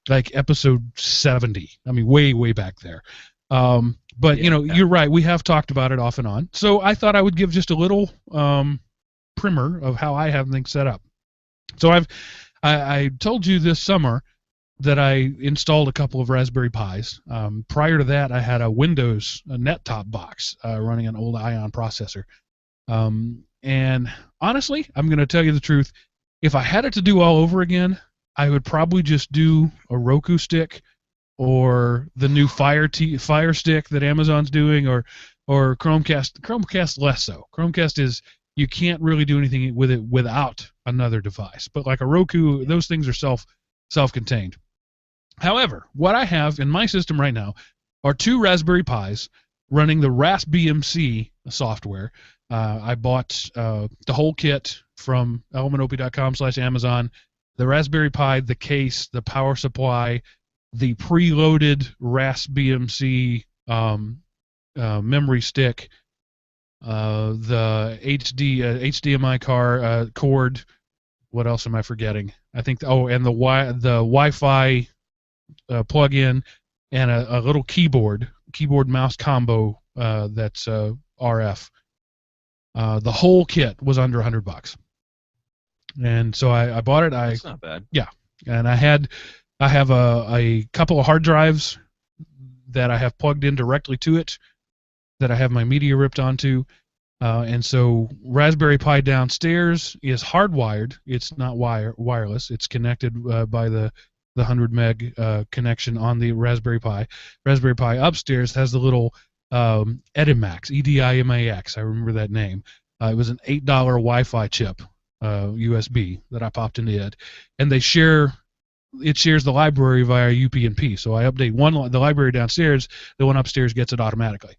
like episode 70. I mean, way, way back there. But, you're right. We have talked about it off and on. So I thought I would give just a little primer of how I have things set up. So I told you this summer that I installed a couple of Raspberry Pis. Prior to that, I had a Windows net-top box running an old Ion processor. And honestly, I'm going to tell you the truth. If I had it to do all over again, I would probably just do a Roku stick or the new Fire Stick that Amazon's doing, or Chromecast. Chromecast less so. Chromecast is, you can't really do anything with it without another device. But like a Roku, those things are self-contained. However, what I have in my system right now are 2 Raspberry Pis running the RaspBMC software. I bought the whole kit from elementopi.com/Amazon. The Raspberry Pi, the case, the power supply, the preloaded RaspBMC memory stick, the HDMI cord. What else am I forgetting? I think. And the Wi-Fi plug-in, and a little keyboard mouse combo that's RF. The whole kit was under $100, and so I bought it. That's not bad. Yeah, and I have a couple of hard drives that I have plugged in directly to it, that I have my media ripped onto. And so Raspberry Pi downstairs is hardwired. It's not wireless. It's connected by the 100 meg connection on the Raspberry Pi. Raspberry Pi upstairs has the little Edimax, EDIMAX. I remember that name. It was an $8 Wi-Fi chip, USB, that I popped into it. And it shares the library via UPnP. So I update the library downstairs, the one upstairs gets it automatically.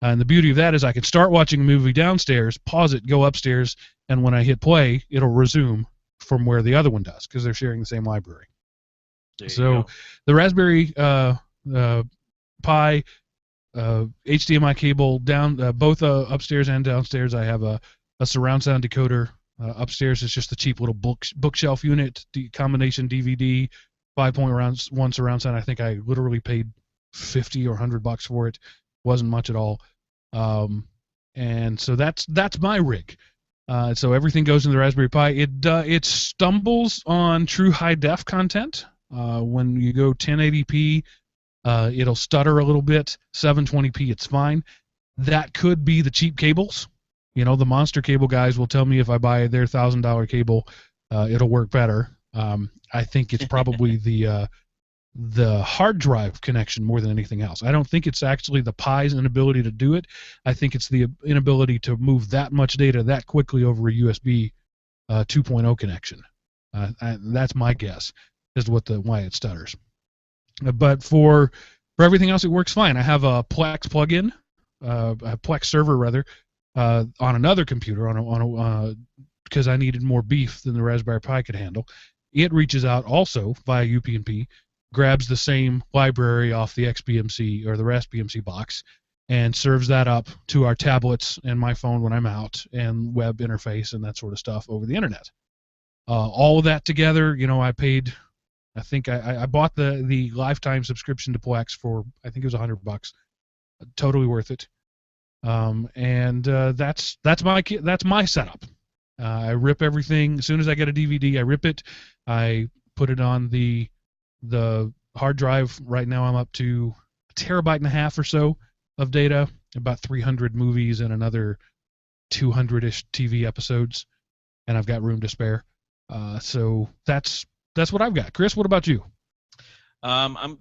And the beauty of that is I can start watching a movie downstairs, pause it, go upstairs, and when I hit play, it'll resume from where the other one does because they're sharing the same library. So the Raspberry Pi HDMI cable down both upstairs and downstairs. I have a surround sound decoder. Upstairs is just a cheap little bookshelf unit, combination DVD, 5.1 surround sound. I think I literally paid $50 or $100 for it. Wasn't much at all. And so that's my rig. So everything goes in the Raspberry Pi. It stumbles on true high def content. When you go 1080p, it'll stutter a little bit. 720p, it's fine. That could be the cheap cables. You know, the monster cable guys will tell me if I buy their $1,000 cable, it'll work better. I think it's probably the hard drive connection more than anything else. I don't think it's actually the Pi's inability to do it. I think it's the inability to move that much data that quickly over a USB 2.0 connection. That's my guess as to why it stutters. But for everything else, it works fine. I have a Plex plugin, a Plex server rather, on another computer because I needed more beef than the Raspberry Pi could handle. It reaches out also via UPnP, grabs the same library off the XBMC or the RaspBMC box, and serves that up to our tablets and my phone when I'm out, and web interface and that sort of stuff over the internet. All of that together, you know, I paid. I think I bought the lifetime subscription to Plex for, I think it was $100. Totally worth it. And that's my setup. I rip everything as soon as I get a DVD. I rip it. I put it on the hard drive. Right now I'm up to 1.5 terabytes or so of data, about 300 movies and another 200-ish TV episodes, and I've got room to spare. So that's what I've got. Chris, what about you? I'm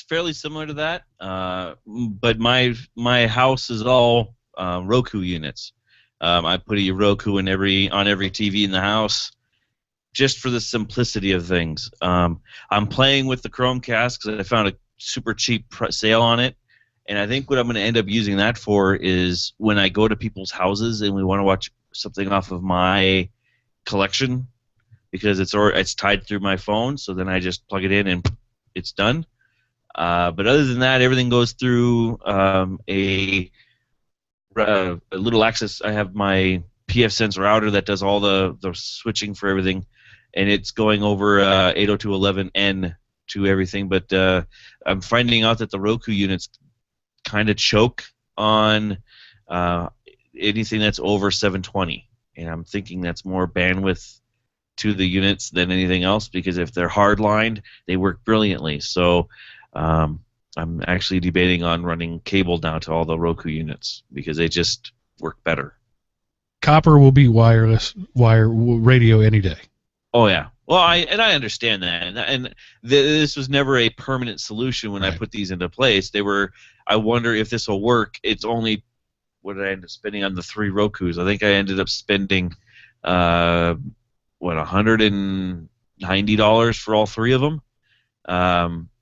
fairly similar to that, but my house is all Roku units. I put a Roku on every TV in the house, just for the simplicity of things. I'm playing with the Chromecast because I found a super cheap sale on it, and I think what I'm going to end up using that for is when I go to people's houses and we want to watch something off of my collection, because it's tied through my phone, so then I just plug it in and it's done. But other than that, everything goes through a little access. I have my pfSense router that does all the switching for everything, and it's going over 802.11n to everything. But I'm finding out that the Roku units kind of choke on anything that's over 720, and I'm thinking that's more bandwidth to the units than anything else, because if they're hardlined, they work brilliantly. So I'm actually debating on running cable down to all the Roku units because they just work better. Copper will beat wire radio any day. Oh yeah. Well, I understand that, and this was never a permanent solution when I put these into place. I wonder if this will work. It's only, what did I end up spending on the 3 Rokus? I think I ended up spending $190 for all 3 of them.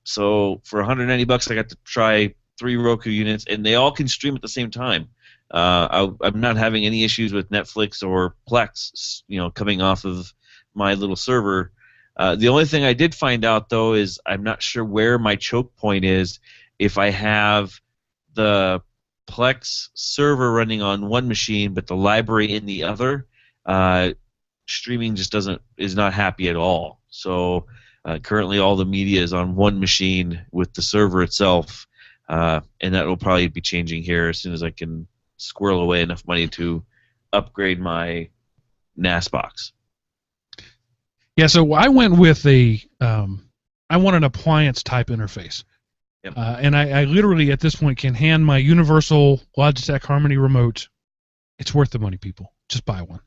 So for $190, I got to try 3 Roku units, and they all can stream at the same time. I'm not having any issues with Netflix or Plex, coming off of my little server. The only thing I did find out, though, is I'm not sure where my choke point is. If I have the Plex server running on one machine but the library in the other, streaming just is not happy at all. So currently all the media is on one machine with the server itself, and that will probably be changing here as soon as I can squirrel away enough money to upgrade my NAS box. Yeah, so I went with I want an appliance type interface. Yep. And I literally at this point can hand my universal Logitech Harmony remote. It's worth the money, people. Just buy one.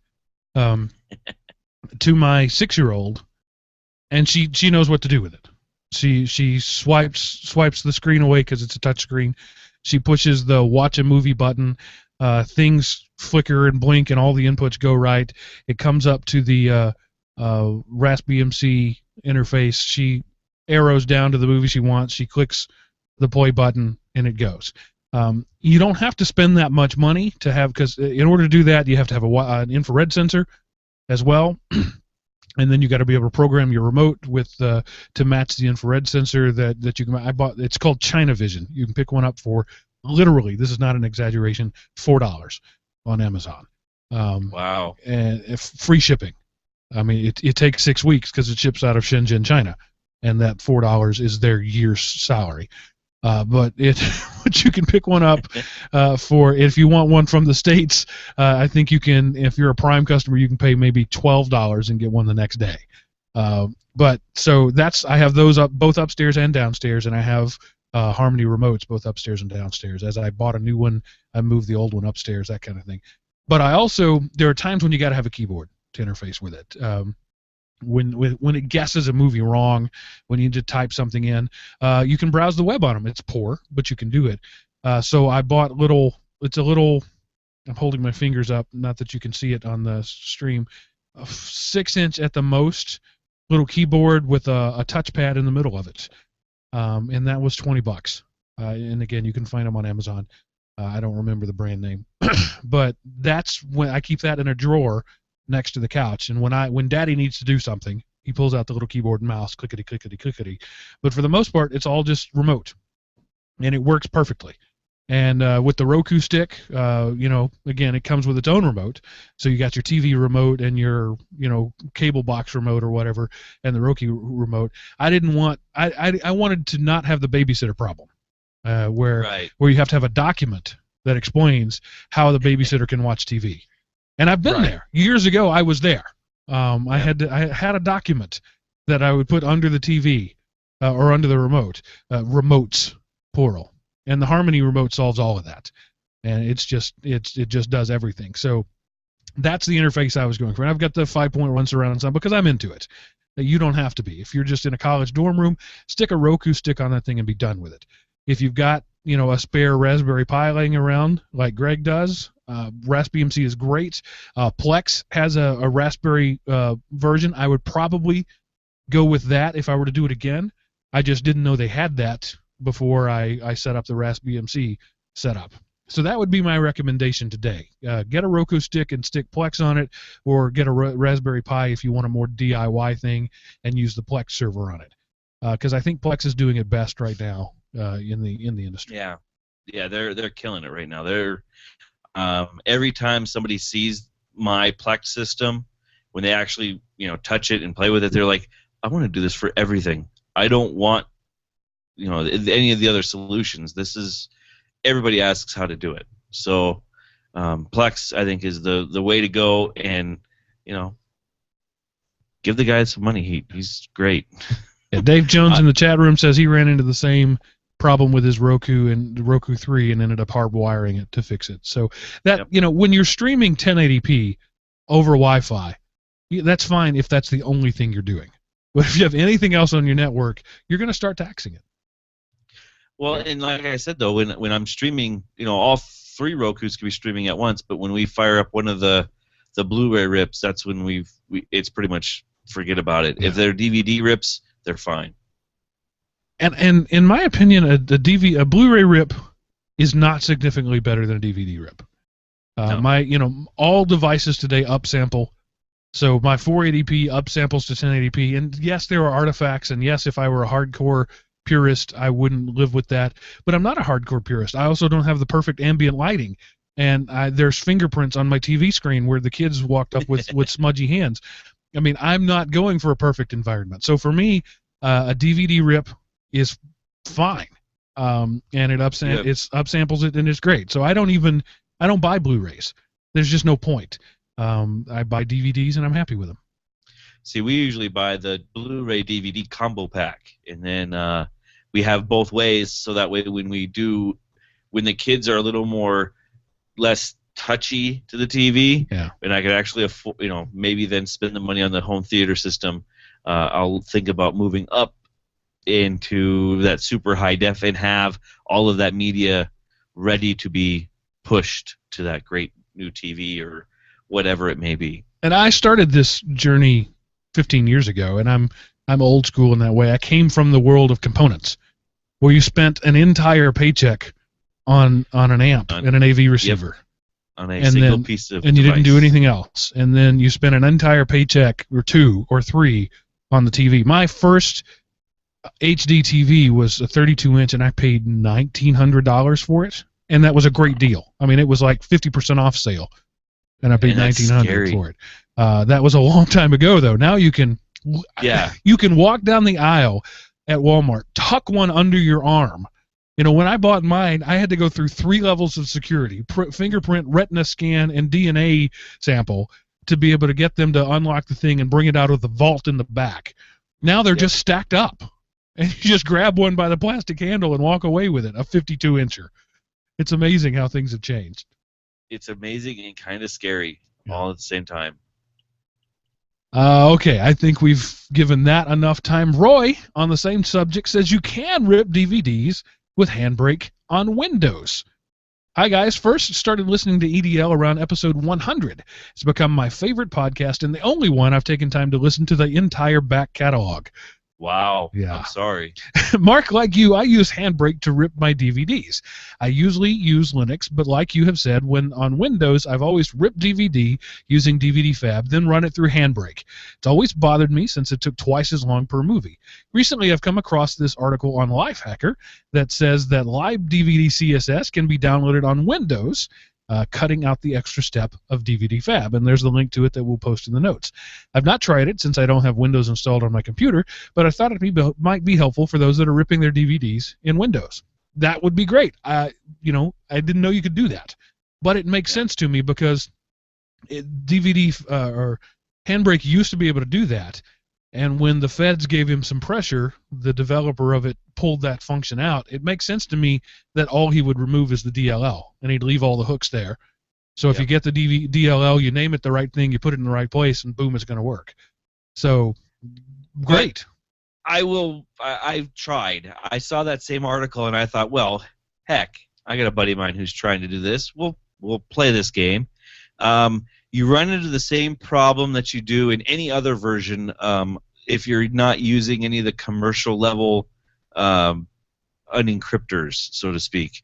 To my 6-year-old, and she knows what to do with it. She swipes the screen away because it's a touch screen. She pushes the watch a movie button. Things flicker and blink, and all the inputs go right. It comes up to the RaspBMC interface. She arrows down to the movie she wants. She clicks the play button, and it goes. You don't have to spend that much money to have, because in order to do that, you have to have an infrared sensor as well. And then you got to be able to program your remote with to match the infrared sensor that you can. I bought. It's called China Vision. You can pick one up for literally. This is not an exaggeration. $4 on Amazon. Wow. And free shipping. I mean, it takes 6 weeks because it ships out of Shenzhen, China, and that $4 is their year's salary. But you can pick one up for, if you want one from the States, I think you can, if you're a Prime customer, you can pay maybe $12 and get one the next day. But so I have those up both upstairs and downstairs, and I have Harmony remotes both upstairs and downstairs. As I bought a new one, I moved the old one upstairs, that kind of thing. But there are times when you got to have a keyboard to interface with it. When it guesses a movie wrong, when you need to type something in, you can browse the web on them. It's poor, but you can do it. So I bought it's a little, I'm holding my fingers up, not that you can see it on the stream, a 6-inch at the most little keyboard with a touchpad in the middle of it. And that was $20. And again, you can find them on Amazon. I don't remember the brand name. But that's when I keep that in a drawer next to the couch, and when Daddy needs to do something, he pulls out the little keyboard and mouse, clickety clickety clickety. But for the most part, it's all just remote, and it works perfectly. And with the Roku stick, again, it comes with its own remote. So you got your TV remote and your cable box remote or whatever, and the Roku remote. I wanted to not have the babysitter problem, where you have to have a document that explains how the babysitter can watch TV. And I've been there. Years ago, I was there. I had a document that I would put under the TV or under the remote, remotes, plural. And the Harmony remote solves all of that. And it just does everything. So that's the interface I was going for. And I've got the 5.1 surround sound because I'm into it. You don't have to be. If you're just in a college dorm room, stick a Roku stick on that thing and be done with it. If you've got a spare Raspberry Pi laying around like Greg does, RaspBMC is great. Plex has a Raspberry version. I would probably go with that if I were to do it again. I just didn't know they had that before I set up the RaspBMC setup. So that would be my recommendation today. Get a Roku stick and stick Plex on it, or get a Raspberry Pi if you want a more DIY thing and use the Plex server on it. Because I think Plex is doing it best right now in the industry. Yeah, they're killing it right now. They're every time somebody sees my Plex system, when they actually touch it and play with it, they're like, I want to do this for everything. I don't want any of the other solutions. This is, everybody asks how to do it. So Plex, I think, is the way to go, and give the guy some money. He's great. Yeah, Dave Jones in the chat room says he ran into the same problem with his Roku and the Roku 3 and ended up hardwiring it to fix it. So that when you're streaming 1080p over Wi-Fi, that's fine if that's the only thing you're doing. But if you have anything else on your network, you're going to start taxing it. Well, and like I said though, when I'm streaming, all 3 Rokus can be streaming at once. But when we fire up one of the Blu-ray rips, that's when it's pretty much forget about it. Yeah. If they're DVD rips, they're fine. And in my opinion, a Blu-ray rip is not significantly better than a DVD rip. No. All devices today upsample. So my 480p upsamples to 1080p, and yes, there are artifacts, and yes, if I were a hardcore purist, I wouldn't live with that. But I'm not a hardcore purist. I also don't have the perfect ambient lighting, and there's fingerprints on my TV screen where the kids walked up with smudgy hands. I mean, I'm not going for a perfect environment. So for me, a DVD rip is fine, and it upsamples it, and it's great. So I don't buy Blu-rays. There's just no point. I buy DVDs, and I'm happy with them. See, we usually buy the Blu-ray DVD combo pack, and then we have both ways, so that way when the kids are a little more less touchy to the TV, and I could actually afford, maybe then spend the money on the home theater system, I'll think about moving up into that super high def and have all of that media ready to be pushed to that great new TV or whatever it may be. And I started this journey 15 years ago, and I'm old school in that way. I came from the world of components, where you spent an entire paycheck on an amp and an AV receiver. Yep. On a single piece of and you didn't do anything else. And then you spent an entire paycheck or 2 or 3 on the TV. My first HD TV was a 32-inch, and I paid $1,900 for it, and that was a great deal. I mean, it was like 50% off sale, and I paid $1,900 for it. That was a long time ago, though. Now you can walk down the aisle at Walmart, tuck one under your arm. When I bought mine, I had to go through 3 levels of security: fingerprint, retina scan, and DNA sample to be able to get them to unlock the thing and bring it out of the vault in the back. Now they're just stacked up, and you just grab one by the plastic handle and walk away with it, a 52-incher. It's amazing how things have changed. It's amazing and kind of scary all at the same time. Okay, I think we've given that enough time. Roy, on the same subject, says you can rip DVDs with Handbrake on Windows. Hi, guys. First started listening to EDL around episode 100. It's become my favorite podcast and the only one I've taken time to listen to the entire back catalog. Wow. Yeah. I'm sorry. Mark, like you, I use Handbrake to rip my DVDs. I usually use Linux, but like you have said, when on Windows, I've always ripped DVD using DVD Fab, then run it through Handbrake. It's always bothered me since it took twice as long per movie. Recently, I've come across this article on Lifehacker that says that live DVD CSS can be downloaded on Windows, cutting out the extra step of DVD Fab, and there's the link to it that we'll post in the notes. I've not tried it since I don't have Windows installed on my computer, but I thought it might be helpful for those that are ripping their DVDs in Windows. That would be great. I didn't know you could do that, but it makes sense to me because DVD or Handbrake used to be able to do that, and when the feds gave him some pressure, the developer of it pulled that function out. It makes sense to me that all he would remove is the DLL, and he'd leave all the hooks there. So if you get the DLL, you name it the right thing, you put it in the right place, and boom, it's going to work. So, great. I've tried. I saw that same article, and I thought, well, heck, I got a buddy of mine who's trying to do this. We'll play this game. You run into the same problem that you do in any other version if you're not using any of the commercial level unencryptors, so to speak,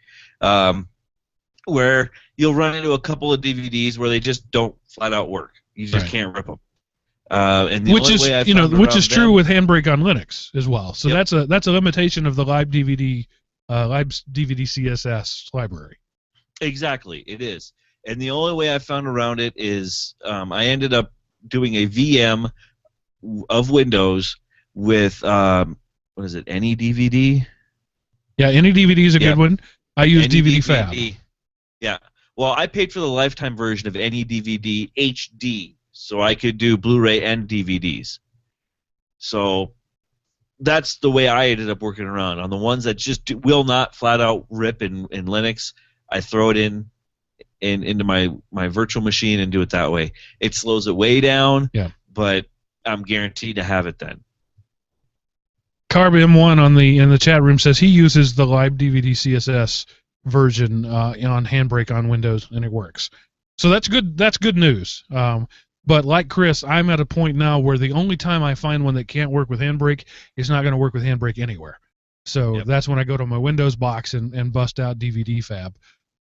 where you'll run into a couple of DVDs where they just don't flat out work. You just can't rip them. And which is true with Handbrake on Linux as well. So that's a limitation of the live DVD CSS library. Exactly, it is. And the only way I found around it is I ended up doing a VM of Windows with what is it, AnyDVD? Yeah, AnyDVD is a good one. I use DVD Fab. Yeah. Well, I paid for the lifetime version of AnyDVD HD, so I could do Blu-ray and DVDs. So that's the way I ended up working around. On the ones that just will not flat out rip in Linux, I throw it into my virtual machine and do it that way. It slows it way down, but I'm guaranteed to have it then. Carb M1 in the chat room says he uses the live DVD CSS version on Handbrake on Windows, and it works. So that's good. That's good news. But like Chris, I'm at a point now where the only time I find one that can't work with Handbrake is not going to work with Handbrake anywhere. So that's when I go to my Windows box and bust out DVD Fab.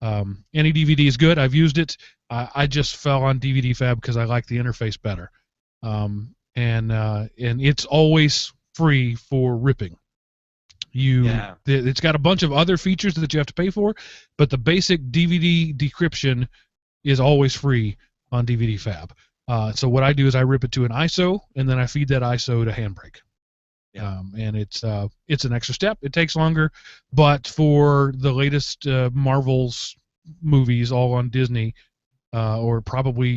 AnyDVD is good. I've used it. I just fell on DVD Fab because I like the interface better. And it's always free for ripping. It's got a bunch of other features that you have to pay for, but the basic DVD decryption is always free on DVD Fab. So what I do is I rip it to an ISO, and then I feed that ISO to Handbrake. And it's an extra step. It takes longer, but for the latest Marvel's movies, all on Disney, or probably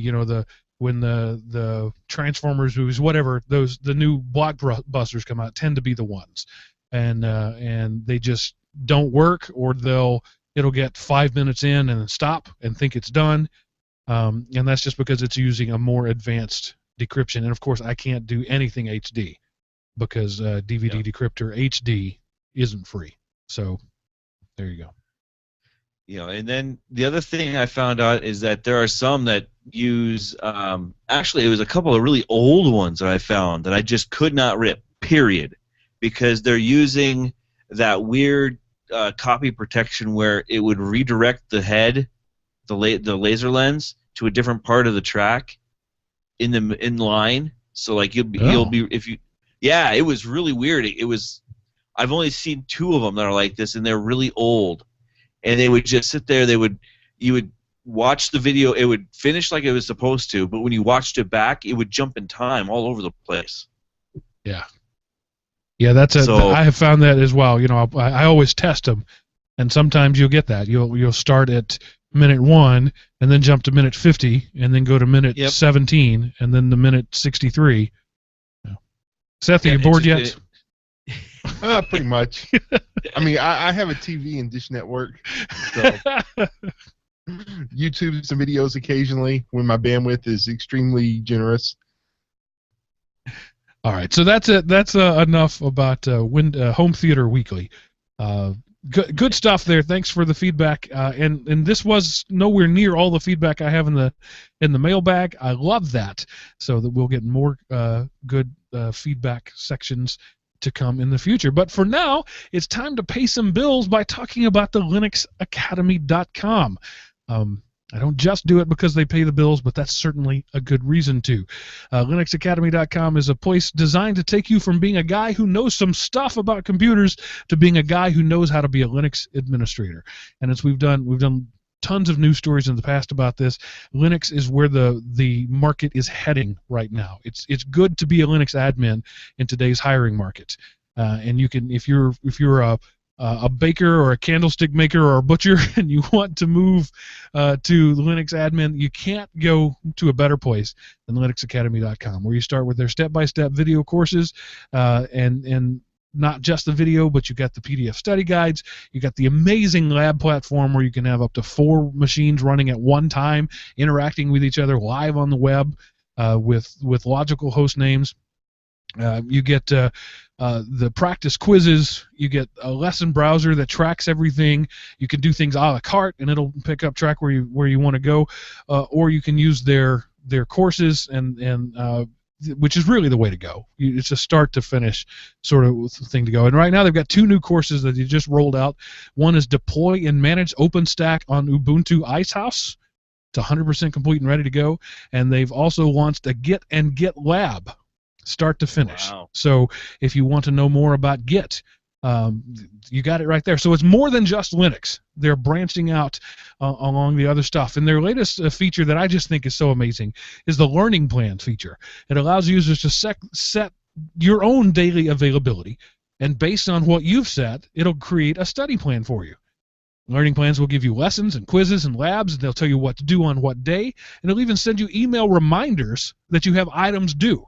when the Transformers movies, whatever, the new blockbusters come out, tend to be the ones. and they just don't work, or it'll get 5 minutes in and then stop and think it's done, and that's just because it's using a more advanced decryption. And of course, I can't do anything HD because DVD Decryptor HD isn't free. So there you go. And then the other thing I found out is that there are some that use, actually it was a couple of really old ones that I found that I just could not rip, period, because they're using that weird copy protection where it would redirect the head, the laser lens, to a different part of the track in line. So like you'll be if you, it was really weird. I've only seen 2 of them that are like this, and they're really old. And they would just sit there. You would watch the video. It would finish like it was supposed to, but when you watched it back, it would jump in time all over the place. Yeah. Yeah, I have found that as well. I always test them, and sometimes you'll get that. You'll start at minute 1, and then jump to minute 50, and then go to minute 17, and then the minute 63. Seth, are you bored yet? Pretty much. I mean, I have a TV and Dish Network, so YouTube some videos occasionally when my bandwidth is extremely generous. All right, so that's it. That's enough about Home Theater Weekly. Good stuff there. Thanks for the feedback. And this was nowhere near all the feedback I have in the mailbag. I love that. So that we'll get more good feedback sections to come in the future. But for now, it's time to pay some bills by talking about the LinuxAcademy.com. I don't just do it because they pay the bills, but that's certainly a good reason to. LinuxAcademy.com is a place designed to take you from being a guy who knows some stuff about computers to being a guy who knows how to be a Linux administrator. And as we've done tons of news stories in the past about this. Linux is where the market is heading right now. It's good to be a Linux admin in today's hiring market. And you can, if you're a baker or a candlestick maker or a butcher and you want to move to Linux admin, you can't go to a better place than linuxacademy.com, where you start with their step-by-step video courses and not just the video, but you got the PDF study guides. You got the amazing lab platform where you can have up to 4 machines running at one time, interacting with each other live on the web with logical host names. You get the practice quizzes. You get a lesson browser that tracks everything. You can do things a la carte, and it'll pick up track where you want to go, or you can use their courses and which is really the way to go. It's a start to finish sort of thing to go. And right now they've got 2 new courses that they just rolled out. One is Deploy and Manage OpenStack on Ubuntu Icehouse. It's 100% complete and ready to go. And they've also launched a Git and GitLab, start to finish. Wow. So if you want to know more about Git, you got it right there. So it's more than just Linux. They're branching out along the other stuff. And their latest feature that I just think is so amazing is the Learning Plan feature. It allows users to set your own daily availability, and based on what you've set, it'll create a study plan for you. Learning plans will give you lessons and quizzes and labs, and they'll tell you what to do on what day, and it'll even send you email reminders that you have items due.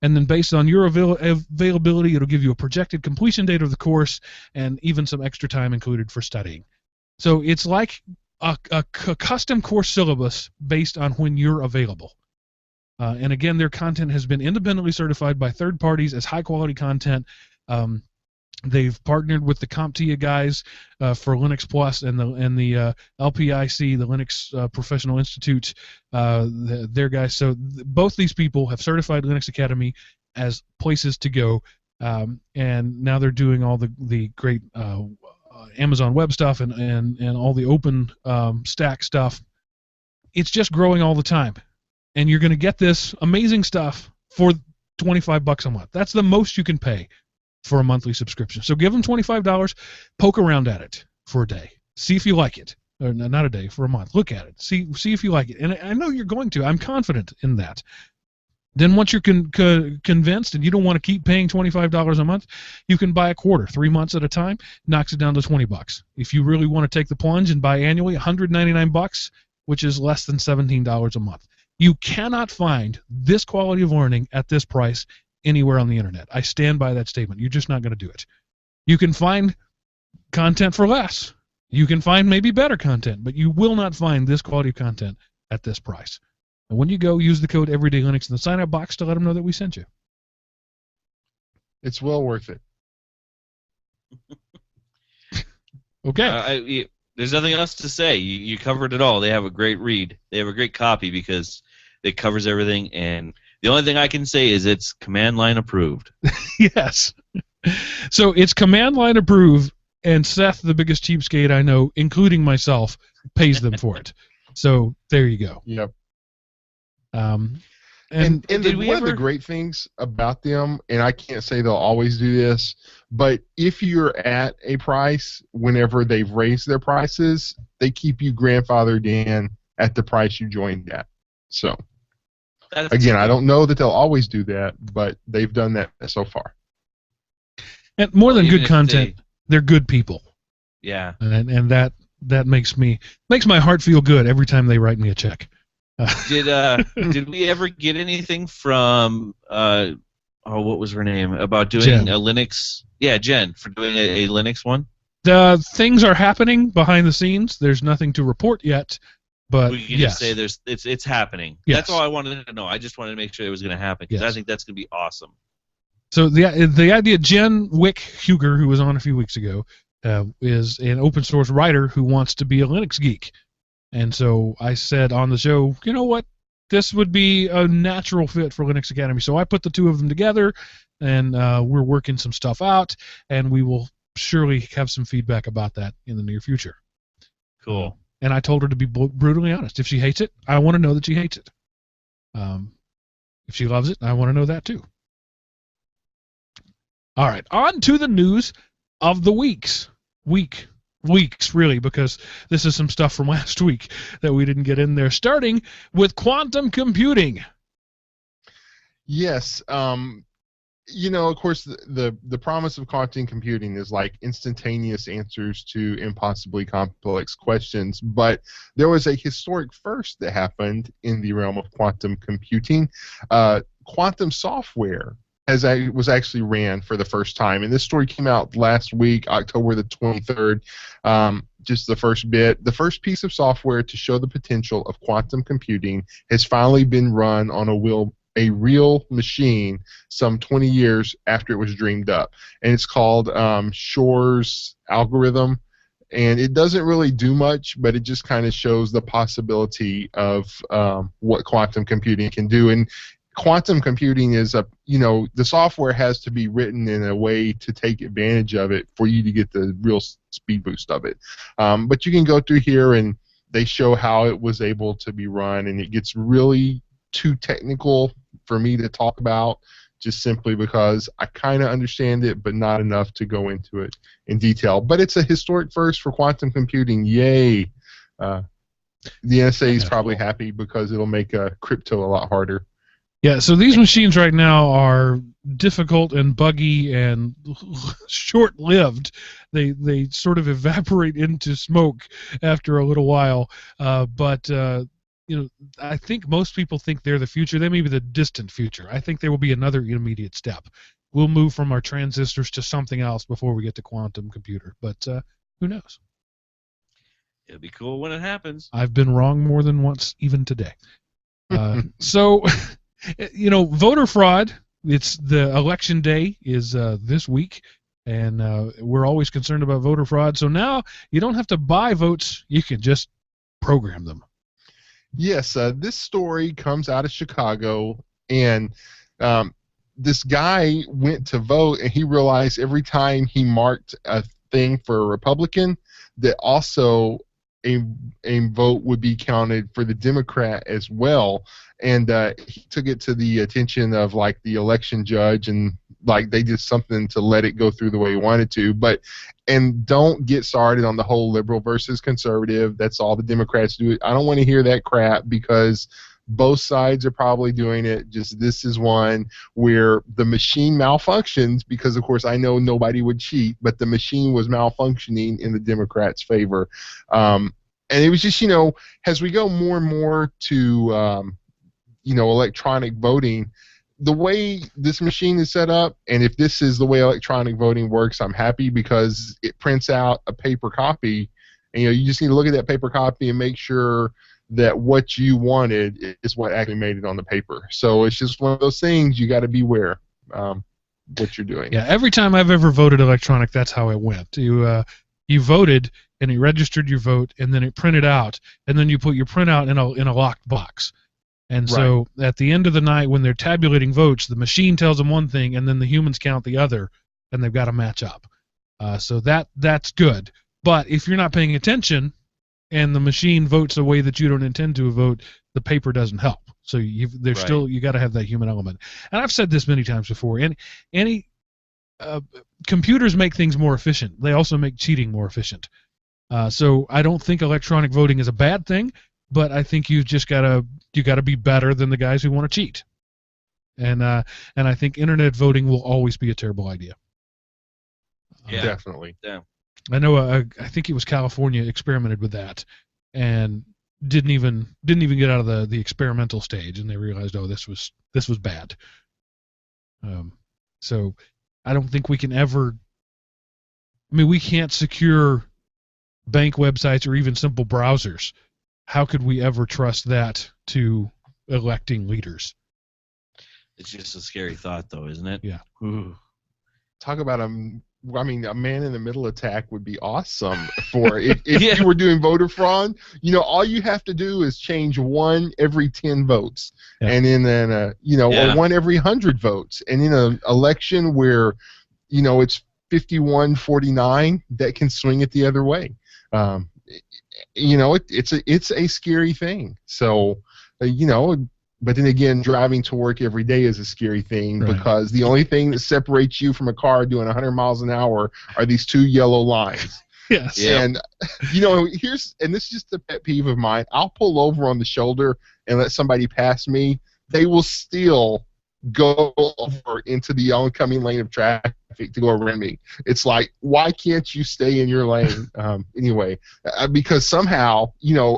And then based on your availability, it'll give you a projected completion date of the course and even some extra time included for studying. So it's like a custom course syllabus based on when you're available. And again, their content has been independently certified by third parties as high-quality content. They've partnered with the CompTIA guys for Linux Plus and the LPIC, the Linux Professional Institute, their guys. So both these people have certified Linux Academy as places to go, and now they're doing all the great Amazon Web stuff and all the open stack stuff. It's just growing all the time, and you're going to get this amazing stuff for $25 a month. That's the most you can pay for a monthly subscription. So give them $25, poke around at it for a day. See if you like it. Or not a day, for a month. Look at it. See if you like it. And I know you're going to. I'm confident in that. Then once you're convinced and you don't want to keep paying $25 a month, you can buy a quarter, 3 months at a time, knocks it down to $20. If you really want to take the plunge and buy annually, $199, which is less than $17 a month. You cannot find this quality of learning at this price anywhere on the internet. I stand by that statement. You're just not going to do it. You can find content for less. You can find maybe better content, but you will not find this quality of content at this price. And when you go, use the code EverydayLinux in the sign-up box to let them know that we sent you. It's well worth it. Okay. There's nothing else to say. You covered it all. They have a great read. They have a great copy because it covers everything. And the only thing I can say is it's command line approved. Yes. So it's command line approved, and Seth, the biggest cheapskate I know, including myself, pays them for it. So there you go. Yep. And one of the great things about them, and I can't say they'll always do this, but if you're at a price, whenever they've raised their prices, they keep you grandfathered in at the price you joined at. So, again, I don't know that they'll always do that, but they've done that so far. And more than good content, they're good people. Yeah. And that makes my heart feel good every time they write me a check. Did we ever get anything from what was her name about doing Jen. a Linux? Yeah, Jen, for doing a Linux one. Things are happening behind the scenes. There's nothing to report yet, but we can just say it's happening. Yes. That's all I wanted to know. I just wanted to make sure it was going to happen because I think that's going to be awesome. So the idea, Jen Wick-Huger, who was on a few weeks ago, is an open source writer who wants to be a Linux geek. And so I said on the show, you know what, this would be a natural fit for Linux Academy. So I put the two of them together, and we're working some stuff out, and we will surely have some feedback about that in the near future. Cool. And I told her to be brutally honest. If she hates it, I want to know that she hates it. If she loves it, I want to know that too. All right, on to the news of the weeks, really, because this is some stuff from last week that we didn't get in there, starting with quantum computing. Yes. Of course, the promise of quantum computing is like instantaneous answers to impossibly complex questions, but there was a historic first that happened in the realm of quantum computing. Quantum software was actually ran for the first time, and this story came out last week, October the 23rd. Just the first bit. The first piece of software to show the potential of quantum computing has finally been run on a real machine some 20 years after it was dreamed up, and it's called Shor's algorithm. And it doesn't really do much, but it just kind of shows the possibility of what quantum computing can do. And quantum computing is the software has to be written in a way to take advantage of it for you to get the real speed boost of it. But you can go through here and they show how it was able to be run, and it gets really too technical for me to talk about just simply because I kind of understand it, but not enough to go into it in detail. But it's a historic first for quantum computing. Yay! The NSA is probably happy because it'll make crypto a lot harder. Yeah, so these machines right now are difficult and buggy and short-lived. They sort of evaporate into smoke after a little while. But I think most people think they're the future. They may be the distant future. I think there will be another intermediate step. We'll move from our transistors to something else before we get to quantum computer. But who knows? It'll be cool when it happens. I've been wrong more than once, even today. So... voter fraud, it's the election day is this week, and we're always concerned about voter fraud. So now you don't have to buy votes, you can just program them. Yes, this story comes out of Chicago, and this guy went to vote, and he realized every time he marked a thing for a Republican that also a vote would be counted for the Democrat as well. And he took it to the attention of like the election judge, and like they did something to let it go through the way he wanted to. And don't get started on the whole liberal versus conservative. That's all the Democrats do. I don't want to hear that crap because both sides are probably doing it. Just this is one where the machine malfunctions because, of course, I know nobody would cheat, but the machine was malfunctioning in the Democrats' favor. And it was just, as we go more and more to, electronic voting, the way this machine is set up, and if this is the way electronic voting works, I'm happy because it prints out a paper copy, and you just need to look at that paper copy and make sure that what you wanted is what actually made it on the paper. So it's just one of those things you got to beware what you're doing. Yeah, every time I've ever voted electronic, that's how it went. You voted and it registered your vote, and then it printed out, and then you put your printout in a locked box. And so at the end of the night, when they're tabulating votes, the machine tells them one thing, and then the humans count the other, and they've got to match up. So that's good. But if you're not paying attention, and the machine votes the way that you don't intend to vote, the paper doesn't help. So you got to have that human element. And I've said this many times before. Computers make things more efficient. They also make cheating more efficient. So I don't think electronic voting is a bad thing. But I think you got to be better than the guys who want to cheat, and I think internet voting will always be a terrible idea. Yeah, definitely. Yeah. I know. I think it was California experimented with that, and didn't even get out of the experimental stage, and they realized, oh, this was bad. So I don't think we can ever. I mean, we can't secure bank websites or even simple browsers. How could we ever trust that to electing leaders? It's just a scary thought, though, isn't it? Yeah. Ooh. Talk about a man in the middle attack would be awesome for if you were doing voter fraud. All you have to do is change one every 10 votes, and then or one every 100 votes, and in an election where it's 51-49, that can swing it the other way. It's a scary thing. So, but then again, driving to work every day is a scary thing because the only thing that separates you from a car doing 100 miles an hour are these two yellow lines. Yes. And, this is just a pet peeve of mine. I'll pull over on the shoulder and let somebody pass me. They will still go over into the oncoming lane of traffic to go around me. It's like, why can't you stay in your lane? Anyway, because somehow,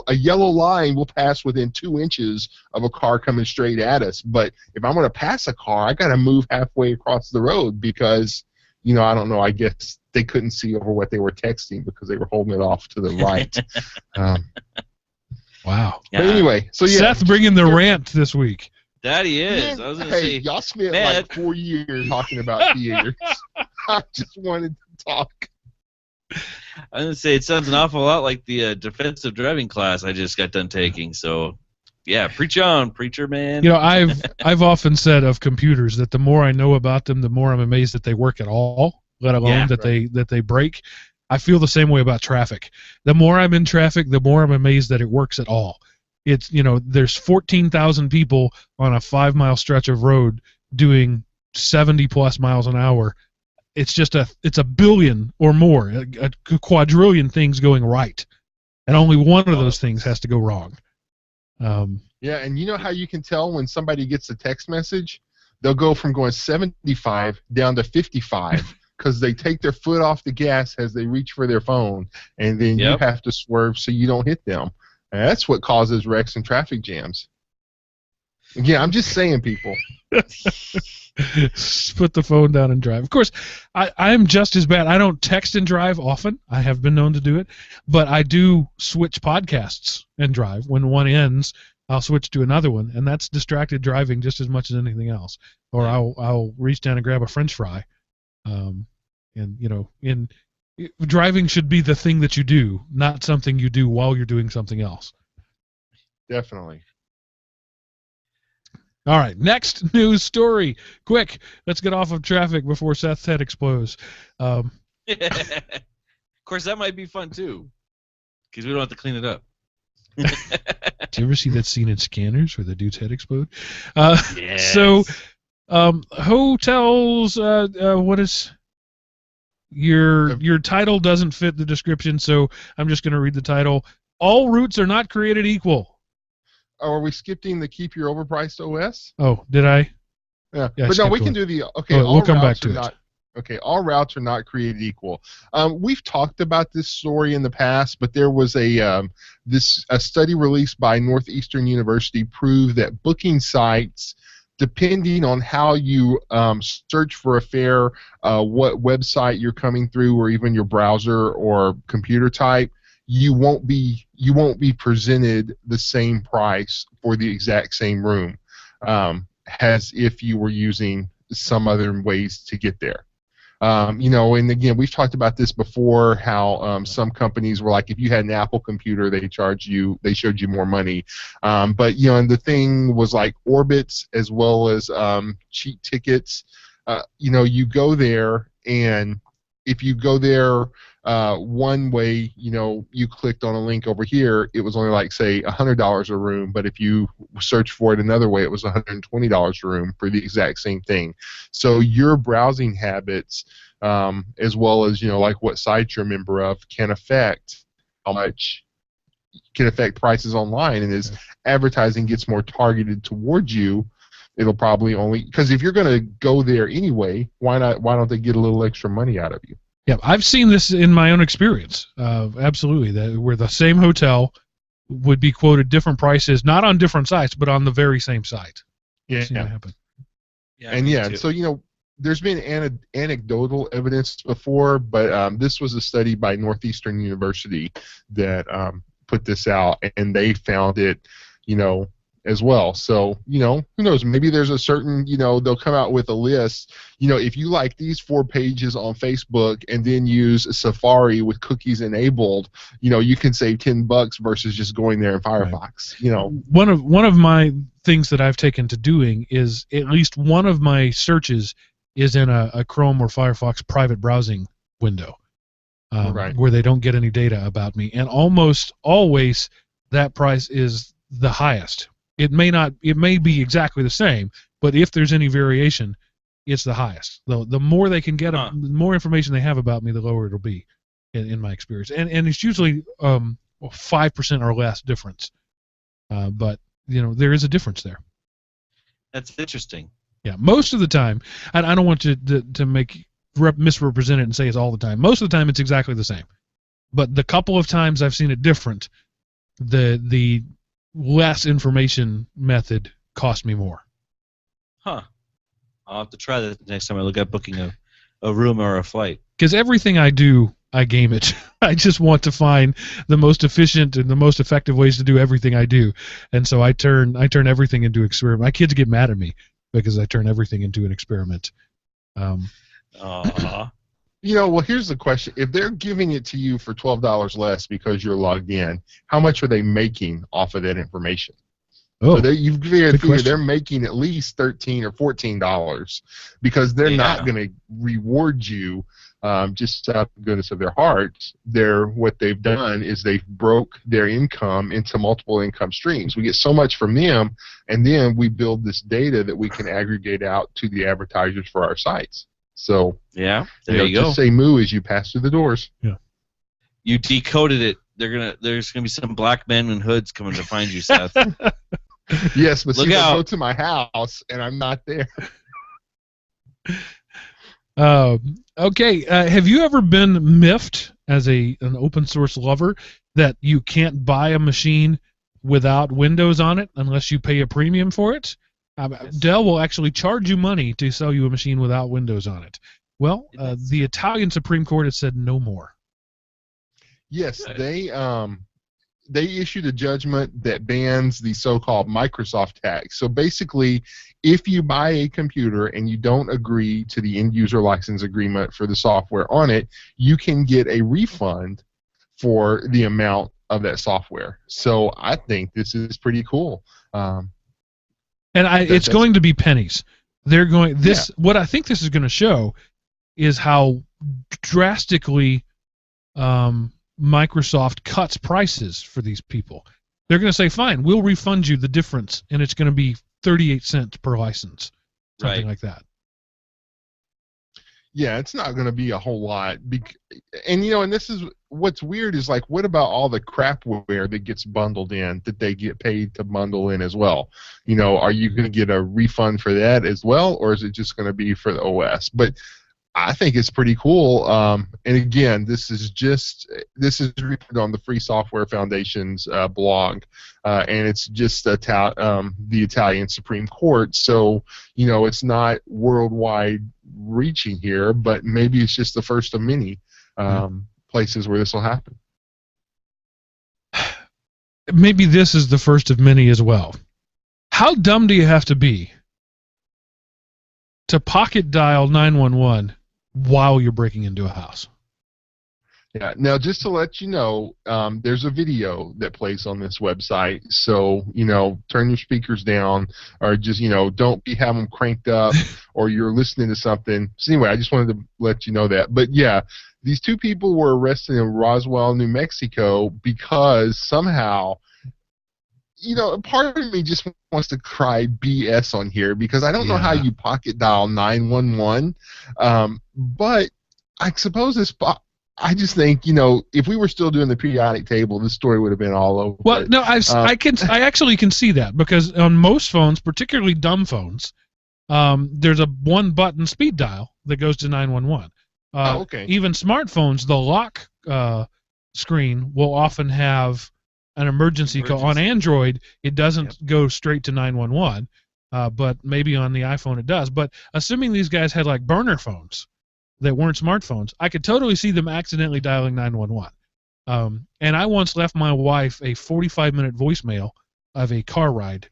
a yellow line will pass within 2 inches of a car coming straight at us. But if I'm going to pass a car, I got to move halfway across the road because, I don't know, I guess they couldn't see over what they were texting because they were holding it off to the right. Wow. But anyway, so yeah. Seth bringing the rant this week. That he is. Man, I was going to say, y'all spent like 4 years talking about theaters. I just wanted to talk. I was going to say, it sounds an awful lot like the defensive driving class I just got done taking. So, yeah, preach on, preacher man. I've often said of computers that the more I know about them, the more I'm amazed that they work at all, let alone that they break. I feel the same way about traffic. The more I'm in traffic, the more I'm amazed that it works at all. It's there's 14,000 people on a 5-mile stretch of road doing 70+ miles an hour. It's a billion or more, a quadrillion things going right, and only one of those things has to go wrong. Yeah, and you know how you can tell when somebody gets a text message? They'll go from going 75 down to 55 because they take their foot off the gas as they reach for their phone, and then you have to swerve so you don't hit them. And that's what causes wrecks and traffic jams. Yeah, I'm just saying, people. Put the phone down and drive. Of course, I'm just as bad. I don't text and drive often. I have been known to do it. But I do switch podcasts and drive. When one ends, I'll switch to another one. And that's distracted driving just as much as anything else. Or I'll reach down and grab a French fry. Driving should be the thing that you do, not something you do while you're doing something else. Definitely. All right, next news story. Quick, let's get off of traffic before Seth's head explodes. Of course, that might be fun, too, because we don't have to clean it up. Do you ever see that scene in Scanners where the dude's head explodes? Yes. So, hotels, what is... Your title doesn't fit the description, so I'm just going to read the title. All routes are not created equal. Oh, are we skipping the keep your overpriced OS? Oh, did I? Yeah, but no, we can do the we'll come back to it. Okay, all routes are not created equal. We've talked about this story in the past, but there was a study released by Northeastern University proved that booking sites depending on how you search for a fare, what website you're coming through, or even your browser or computer type, you won't be presented the same price for the exact same room as if you were using some other ways to get there. And again, we've talked about this before, how some companies were like, if you had an Apple computer, they showed you more money. But and the thing was like Orbitz as well as cheap tickets. You go there, and if you go there one way, you clicked on a link over here, it was only like, say, $100 a room. But if you search for it another way, it was $120 a room for the exact same thing. So your browsing habits, as well as like what site you're a member of, can affect prices online. And as advertising gets more targeted towards you, it'll probably only, because if you're going to go there anyway, why don't they get a little extra money out of you? Yeah, I've seen this in my own experience. Absolutely, where the same hotel would be quoted different prices, not on different sites, but on the very same site. Yeah, I've seen that happen. Yeah, and so there's been anecdotal evidence before, but this was a study by Northeastern University that put this out, and they found it, as well. So, who knows? Maybe there's a certain, they'll come out with a list. If you like these 4 pages on Facebook and then use Safari with cookies enabled, you can save $10 versus just going there in Firefox. Right. One of my things that I've taken to doing is at least one of my searches is in a Chrome or Firefox private browsing window, where they don't get any data about me, and almost always that price is the highest. It may be exactly the same, but if there's any variation, it's the highest. The more they can get, the more information they have about me, the lower it'll be, in my experience. And it's usually 5% or less difference. But there is a difference there. That's interesting. Yeah, most of the time, I don't want to misrepresent it and say it's all the time. Most of the time, it's exactly the same. But the couple of times I've seen it different, the less information method cost me more. Huh. I'll have to try that next time I look at booking a room or a flight. Because everything I do, I game it. I just want to find the most efficient and the most effective ways to do everything I do. And so I turn everything into experiment. My kids get mad at me because I turn everything into an experiment. Well, here's the question. If they're giving it to you for $12 less because you're logged in, how much are they making off of that information? So you've figured they're making at least $13 or $14 because they're not going to reward you just out of the goodness of their hearts. What they've done is they've broke their income into multiple income streams. We get so much from them, and then we build this data that we can aggregate out to the advertisers for our sites. So there you go. Just say moo as you pass through the doors. Yeah. You decoded it. There's gonna be some black men in hoods coming to find you, Seth. Yes, but see, I go to my house and I'm not there. Okay. Have you ever been miffed as an open source lover that you can't buy a machine without Windows on it unless you pay a premium for it? Dell will actually charge you money to sell you a machine without Windows on it. Well, the Italian Supreme Court has said no more. Yes, they issued a judgment that bans the so-called Microsoft tax. So basically, if you buy a computer and you don't agree to the end-user license agreement for the software on it, you can get a refund for the amount of that software. So I think this is pretty cool. And it's going to be pennies. They're going this. Yeah. What I think this is going to show is how drastically Microsoft cuts prices for these people. They're going to say, "Fine, we'll refund you the difference, and it's going to be 38 cents per license, something like that." Yeah, it's not going to be a whole lot. And and this is what's weird is like, what about all the crapware that gets bundled in that they get paid to bundle in as well? Are you going to get a refund for that as well, or is it just going to be for the OS? But I think it's pretty cool. And again, this is written on the Free Software Foundation's blog, and it's just the Italian Supreme Court. So it's not worldwide reaching here, but maybe it's just the first of many places where this will happen. Maybe this is the first of many as well. How dumb do you have to be to pocket dial 911 while you're breaking into a house? Yeah. Now, just to let you know, there's a video that plays on this website. So, turn your speakers down, or just, don't have them cranked up, or you're listening to something. So anyway, I just wanted to let you know that. But yeah, these two people were arrested in Roswell, New Mexico, because somehow, part of me just wants to cry BS on here, because I don't know how you pocket dial 911. But I suppose I just think, if we were still doing the periodic table, this story would have been all over. Well, no, I actually can see that, because on most phones, particularly dumb phones, there's a one-button speed dial that goes to 911. Okay. Even smartphones, the lock screen will often have an emergency call. On Android, it doesn't go straight to 911, but maybe on the iPhone it does. But assuming these guys had like burner phones that weren't smartphones, I could totally see them accidentally dialing 911. And I once left my wife a 45-minute voicemail of a car ride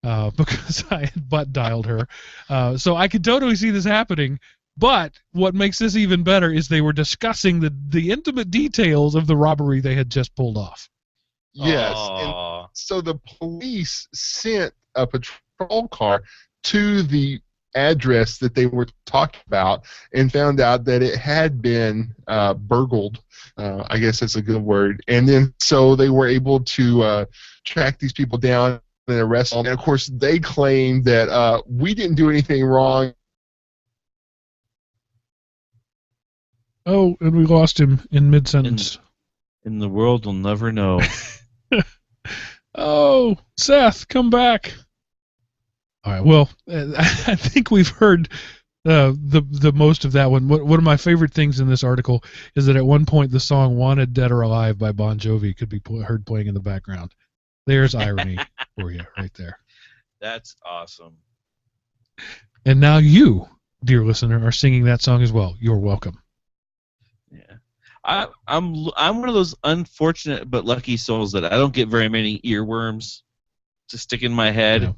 because I had butt dialed her. So I could totally see this happening. But what makes this even better is they were discussing the intimate details of the robbery they had just pulled off. Yes. And so the police sent a patrol car to the address that they were talking about and found out that it had been burgled. I guess that's a good word. And then so they were able to track these people down and arrest them. And of course they claimed that we didn't do anything wrong. Oh, and we lost him in mid-sentence. In the world will never know. Oh, Seth, come back. All right, well, I think we've heard the most of that one. One of my favorite things in this article is that at one point the song Wanted Dead or Alive by Bon Jovi could be heard playing in the background. There's irony for you right there. That's awesome. And now you, dear listener, are singing that song as well. You're welcome. Yeah. I'm one of those unfortunate but lucky souls that I don't get very many earworms to stick in my head.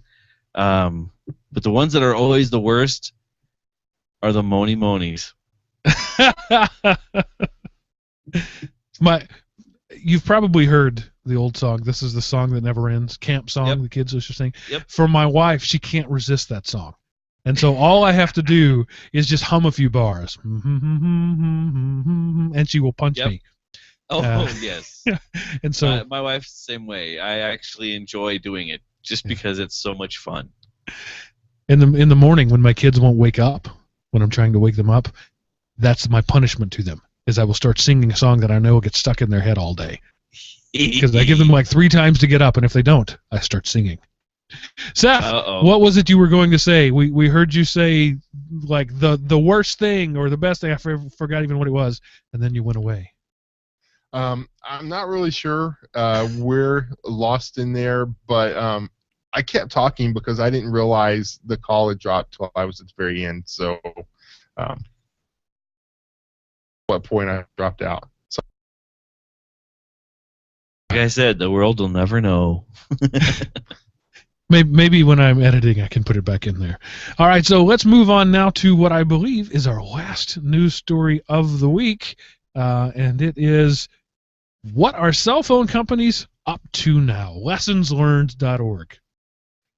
No. But the ones that are always the worst are the Moni Monis. You've probably heard the old song, This Is the Song That Never Ends, camp song the kids used to sing. Yep. For my wife, she can't resist that song. And so all I have to do is just hum a few bars. And she will punch me. Oh, yes. And so my wife's the same way. I actually enjoy doing it just because it's so much fun. In the morning when my kids won't wake up, when I'm trying to wake them up, that's my punishment to them, is I will start singing a song that I know will get stuck in their head all day. Because I give them like 3 times to get up, and if they don't, I start singing. Seth, what was it you were going to say? We heard you say like the worst thing or the best thing. I forgot even what it was, and then you went away. I'm not really sure. We're lost in there, but I kept talking because I didn't realize the call had dropped till I was at the very end. So, what point I dropped out. So, like I said, the world will never know. Maybe when I'm editing, I can put it back in there. All right, so let's move on now to what I believe is our last news story of the week, and it is, what are cell phone companies up to now? Lessonslearned.org.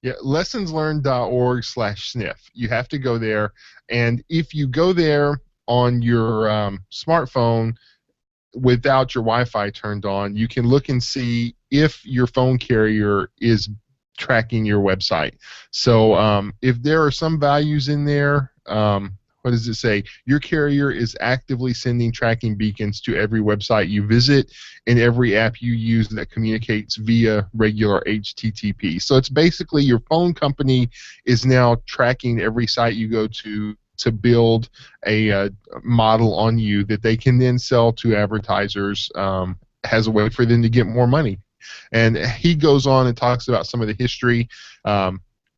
Yeah, lessonslearned.org/sniff. You have to go there, and if you go there on your smartphone without your Wi-Fi turned on, you can look and see if your phone carrier is tracking your website. So if there are some values in there, what does it say? Your carrier is actively sending tracking beacons to every website you visit and every app you use that communicates via regular HTTP. So it's basically your phone company is now tracking every site you go to to build a model on you that they can then sell to advertisers as a way for them to get more money. And he goes on and talks about some of the history.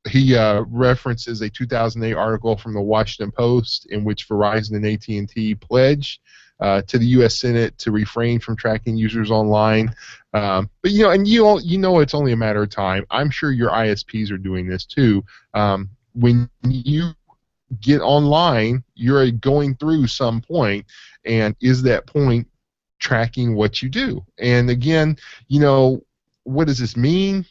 He references a 2008 article from the Washington Post in which Verizon and AT&T pledged to the U.S. Senate to refrain from tracking users online. But you know, it's only a matter of time. I'm sure your ISPs are doing this too. When you get online, you're going through some point, and is that point tracking what you do? And again, you know, what does this mean?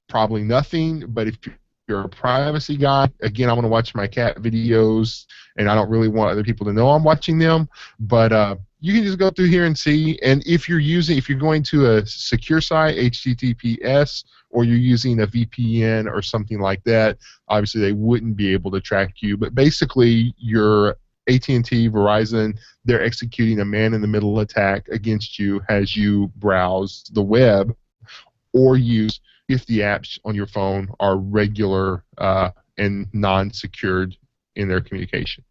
Probably nothing, but if you're a privacy guy, again, I'm going to watch my cat videos, and I don't really want other people to know I'm watching them, but you can just go through here and see. And if you're going to a secure site, HTTPS, or you're using a VPN or something like that, obviously they wouldn't be able to track you. But basically, your AT&T, Verizon, they're executing a man-in-the-middle attack against you as you browse the web or use if the apps on your phone are regular and non-secured in their communication.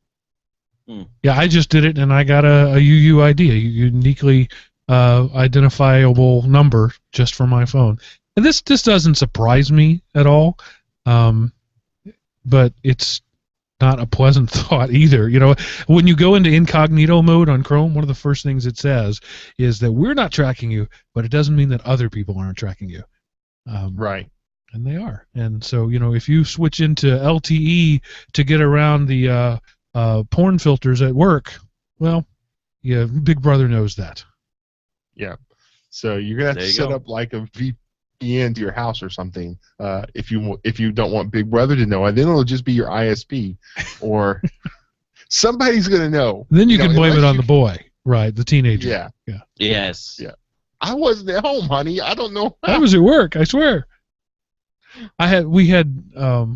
Yeah, I just did it, and I got a UUID, a uniquely identifiable number just for my phone. And this doesn't surprise me at all, but it's not a pleasant thought either. You know, when you go into incognito mode on Chrome, one of the first things it says is that we're not tracking you, but it doesn't mean that other people aren't tracking you. Right. And they are. And so, you know, if you switch into LTE to get around the porn filters at work, well, yeah, Big Brother knows that. Yeah. So you're gonna have to set up like a VPN to your house or something if you don't want Big Brother to know, and then it'll just be your ISP, or somebody's gonna know. Then you can blame it on the boy, right? The teenager. Yeah. Yeah. Yes. Yeah. I wasn't at home, honey. I don't know. I was at work, I swear. We had a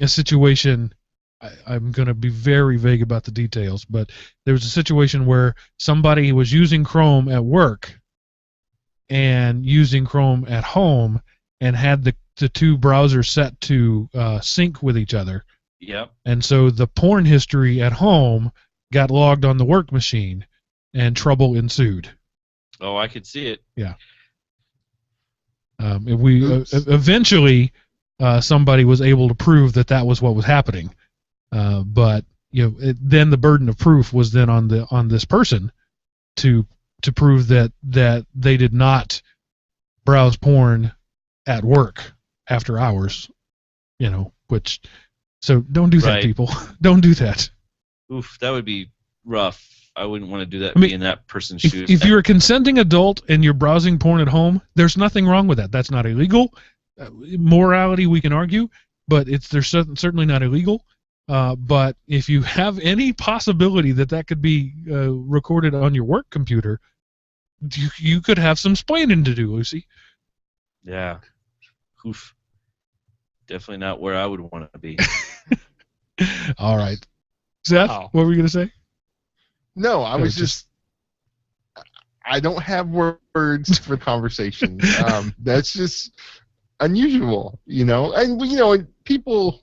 situation. I'm going to be very vague about the details, but there was a situation where somebody was using Chrome at work and using Chrome at home and had the two browsers set to sync with each other. Yep. And so the porn history at home got logged on the work machine, and trouble ensued. Oh, I could see it. Yeah. Eventually, somebody was able to prove that was what was happening, but you know, then the burden of proof was then on this person to prove that they did not browse porn at work after hours. You know, so don't do that, people. Don't do that. Oof, that would be rough. I wouldn't want to do that. Be in that person's shoes. If you're a consenting adult and you're browsing porn at home, there's nothing wrong with that. That's not illegal. Morality, we can argue, but there's certainly not illegal. But if you have any possibility that could be recorded on your work computer, you could have some splaining to do, Lucy. Yeah. Oof. Definitely not where I would want to be. All right. Seth, what were you going to say? No, I was just I don't have words for conversation. That's just unusual, you know. And people,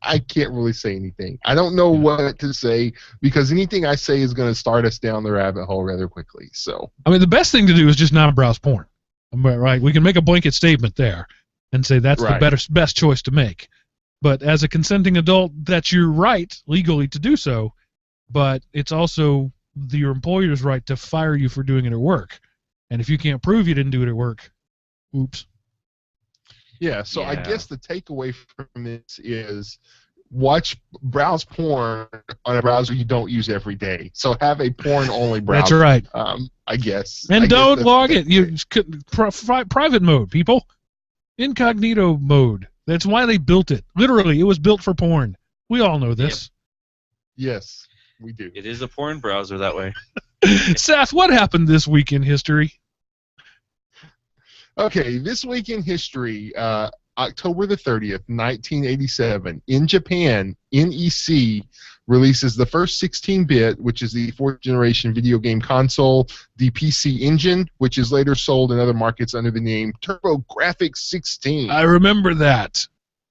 I can't really say anything. I don't know what to say because anything I say is going to start us down the rabbit hole rather quickly. So I mean, the best thing to do is just not browse porn. Right? We can make a blanket statement there and say that's the best choice to make. But as a consenting adult, that's your right legally to do so. But it's also your employer's right to fire you for doing it at work. And if you can't prove you didn't do it at work, oops. Yeah, so I guess the takeaway from this is browse porn on a browser you don't use every day. So have a porn-only browser. That's right. I guess. And don't log it. You private mode, people. Incognito mode. That's why they built it. Literally, it was built for porn. We all know this. Yep. Yes. We do. It is a porn browser that way. Seth, what happened this week in history? Okay, this week in history, October the 30th, 1987, in Japan, NEC releases the first 16-bit, which is the fourth-generation video game console, the PC Engine, which is later sold in other markets under the name TurboGrafx 16. I remember that.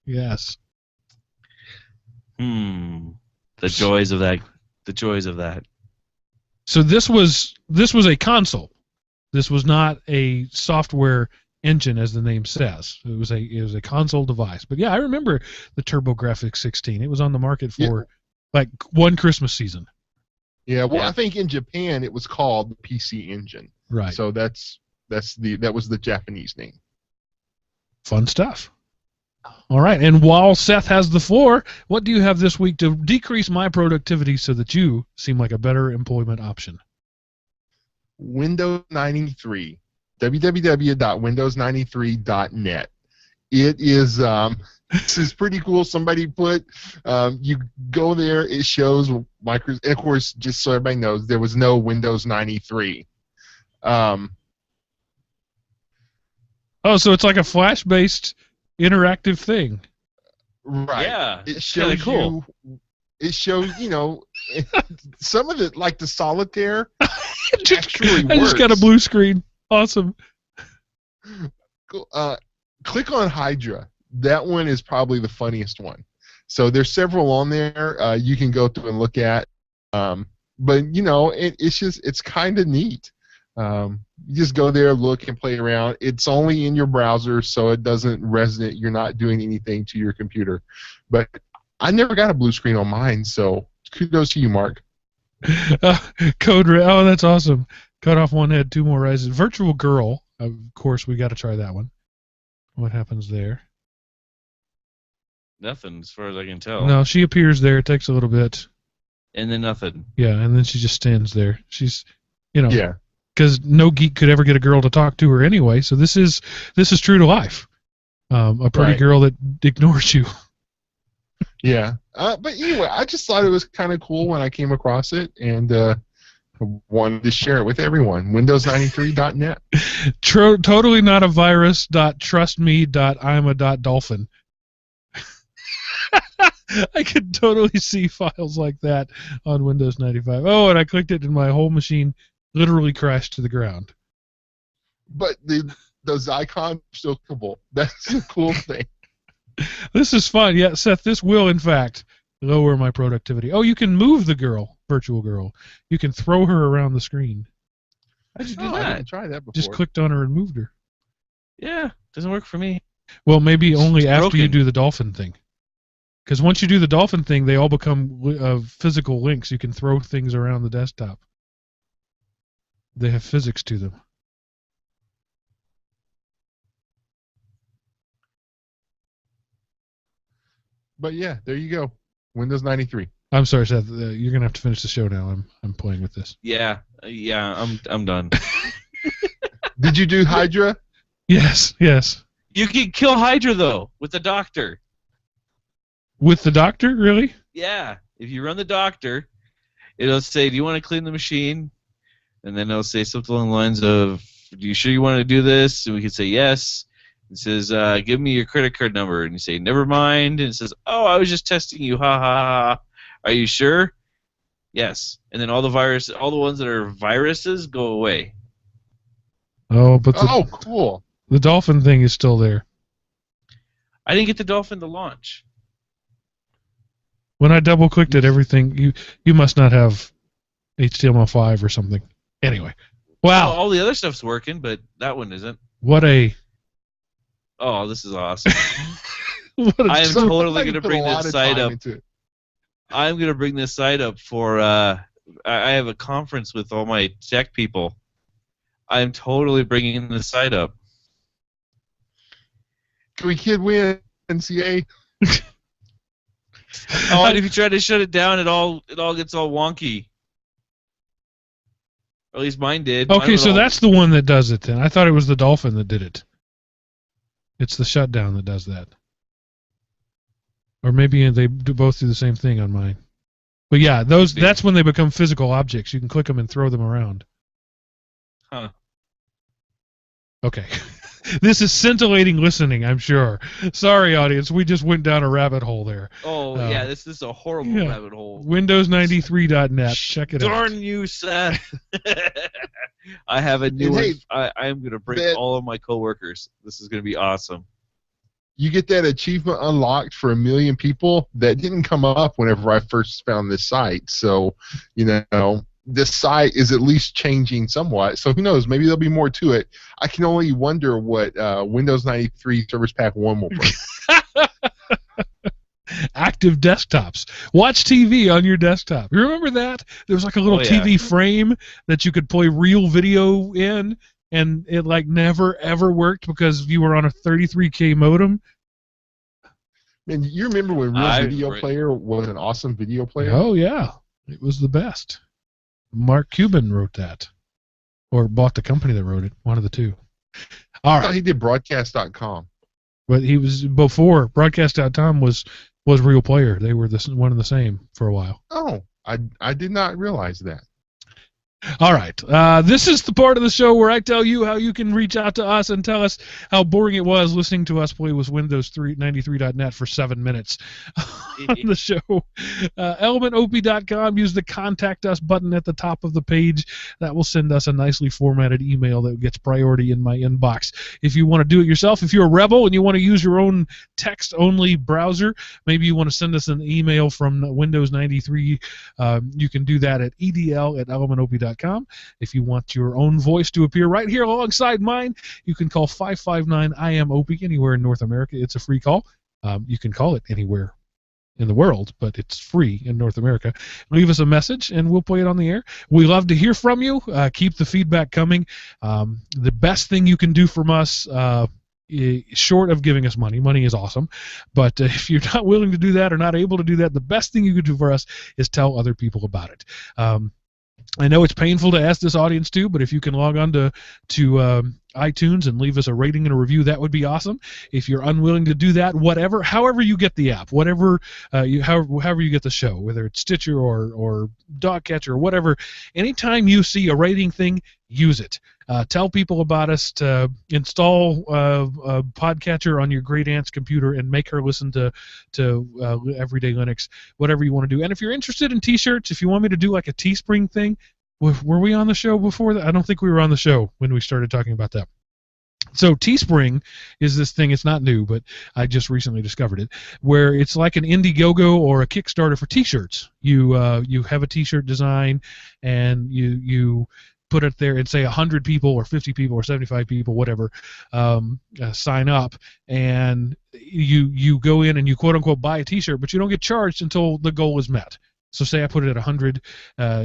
Yes. The joys of that. The joys of that. So this was a console. This was not a software engine, as the name says. It was a console device. But yeah, I remember the TurboGrafx 16. It was on the market for like one Christmas season. Yeah, well, I think in Japan it was called the PC Engine. Right. So that was the Japanese name. Fun stuff. All right, and while Seth has the floor, what do you have this week to decrease my productivity so that you seem like a better employment option? Windows 93. www.windows93.net. It is this is pretty cool. Somebody put you go there. It shows Microsoft. Of course, just so everybody knows, there was no Windows 93. So it's like a Flash-based interactive thing. Right. Yeah. It shows cool. It shows some of it, like the solitaire. Actually I just got a blue screen. Awesome. Click on Hydra. That one is probably the funniest one. So there's several on there you can go through and look at. But it's kind of neat. You just go there, look, and play around. It's only in your browser, so it doesn't resonate. You're not doing anything to your computer. But I never got a blue screen on mine, so kudos to you, Mark. Code Red. Oh, that's awesome. Cut off one head, two more rises. Virtual Girl. Of course, we got to try that one. What happens there? Nothing, as far as I can tell. No, she appears there. It takes a little bit. And then nothing. Yeah, and then she just stands there. She's, Yeah. Because no geek could ever get a girl to talk to her anyway. So this is true to life. A pretty girl that ignores you. Yeah. But anyway, I just thought it was kind of cool when I came across it, and wanted to share it with everyone. Windows93.net. Totally not a virus. .trustme.ima.dolphin. I could totally see files like that on Windows 95. Oh, and I clicked it, and my whole machine literally crashed to the ground. But those icons are still clickable. That's a cool thing. This is fun. Yeah, Seth, this will, in fact, lower my productivity. Oh, you can move the girl, Virtual Girl. You can throw her around the screen. How'd you do I that? didn't try that before. Just clicked on her and moved her. Yeah, doesn't work for me. Well, maybe only after broken. you do the dolphin thing. Because once you do the dolphin thing, they all become physical links. You can throw things around the desktop. They have physics to them. But yeah, there you go. Windows 93. I'm sorry, Seth. You're gonna have to finish the show now. I'm playing with this. Yeah, I'm done. Did you do Hydra? Yes. You can kill Hydra though with the doctor. With the doctor, really? Yeah, if you run the doctor, it'll say, "Do you want to clean the machine?" And then it'll say something along the lines of, "Are you sure you want to do this?" And we can say yes. It says, "Give me your credit card number," and you say, "Never mind." And it says, "Oh, I was just testing you. Ha ha ha. Are you sure?" Yes. And then all the ones that are viruses go away. Oh, but cool. The dolphin thing is still there. I didn't get the dolphin to launch. When I double clicked it, everything you must not have HTML5 or something. Anyway, wow. Well, all the other stuff's working, but that one isn't. What a Oh, this is awesome. I am totally going to bring this site up. I'm going to bring this site up for, I have a conference with all my tech people. I'm totally bringing this site up. Can we kid win NCA? Oh, and if you try to shut it down, it all gets all wonky. Or at least mine did. Okay, so that's the one that does it then. I thought it was the dolphin that did it. It's the shutdown that does that. Or maybe they both do the same thing on mine. But yeah, that's when they become physical objects. You can click them and throw them around. Huh. Okay. This is scintillating listening, I'm sure. Sorry, audience. We just went down a rabbit hole there. Oh, yeah, this is a horrible rabbit hole. Windows93.net. Check it out. Darn you, Seth. I have a new one. I am going to bring all of my coworkers. This is going to be awesome. you get that achievement unlocked for 1 million people that didn't come up whenever I first found this site. So, this site is at least changing somewhat. So who knows? Maybe there'll be more to it. I can only wonder what Windows 93 Service Pack 1 will bring. Active desktops. Watch TV on your desktop. You remember that? There was like a little TV frame that you could play real video in, and it like never ever worked because you were on a 33K modem. Man, you remember when Real Video Player was an awesome video player? Oh yeah, it was the best. Mark Cuban wrote that, or bought the company that wrote it. One of the two. All right. He did Broadcast.com. But he was before Broadcast.com was Real Player. They were one and the same for a while. Oh, I did not realize that. All right. This is the part of the show where I tell you how you can reach out to us and tell us how boring it was listening to us play with Windows 93.net for 7 minutes on the show. ElementOP.com. Use the Contact Us button at the top of the page. That will send us a nicely formatted email that gets priority in my inbox. If you want to do it yourself, if you're a rebel and you want to use your own text-only browser, maybe you want to send us an email from Windows 93, you can do that at edl@elementop.com. If you want your own voice to appear right here alongside mine, you can call 559-IAM-OP anywhere in North America. It's a free call. You can call it anywhere in the world, but it's free in North America. Leave us a message, and we'll play it on the air. We love to hear from you. Keep the feedback coming. The best thing you can do from us, short of giving us money is awesome, but if you're not willing to do that or not able to do that, the best thing you could do for us is tell other people about it. I know it's painful to ask this audience to, but if you can log on to iTunes and leave us a rating and a review, that would be awesome. If you're unwilling to do that, however you get the app, however you get the show, whether it's Stitcher or Dogcatcher or whatever, anytime you see a rating thing, use it. Tell people about us to install a Podcatcher on your great aunt's computer and make her listen to Everyday Linux, whatever you want to do. And if you're interested in T-shirts, if you want me to do like a Teespring thing, were we on the show before that? I don't think we were on the show when we started talking about that. So Teespring is this thing. It's not new, but I just recently discovered it, where it's like an Indiegogo or a Kickstarter for T-shirts. You have a T-shirt design, and you put it there and say 100 people or 50 people or 75 people, whatever, sign up, and you go in and you quote-unquote buy a T-shirt, but you don't get charged until the goal is met. So say I put it at 100,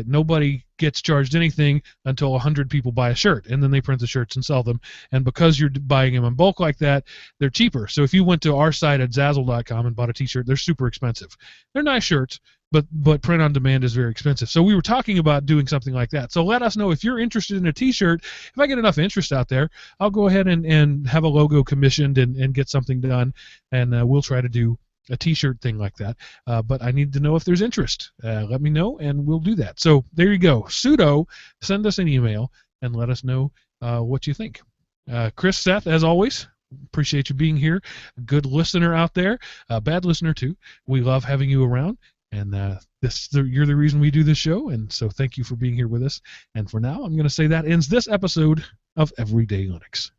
nobody gets charged anything until 100 people buy a shirt, and then they print the shirts and sell them. And because you're buying them in bulk like that, they're cheaper. So if you went to our site at Zazzle.com and bought a T-shirt, they're super expensive. They're nice shirts, but print on demand is very expensive. So we were talking about doing something like that. So let us know if you're interested in a T-shirt. If I get enough interest out there, I'll go ahead and have a logo commissioned and get something done, and we'll try to do a T-shirt thing like that. But I need to know if there's interest. Let me know, and we'll do that. So there you go. Sudo, send us an email and let us know what you think. Chris, Seth, as always, appreciate you being here. Good listener out there. Bad listener, too. We love having you around. And you're the reason we do this show, and so thank you for being here with us. And for now, I'm going to say that ends this episode of Everyday Linux.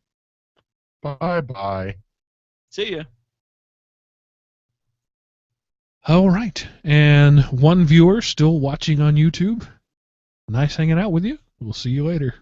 Bye-bye. See ya. All right, and one viewer still watching on YouTube. Nice hanging out with you. We'll see you later.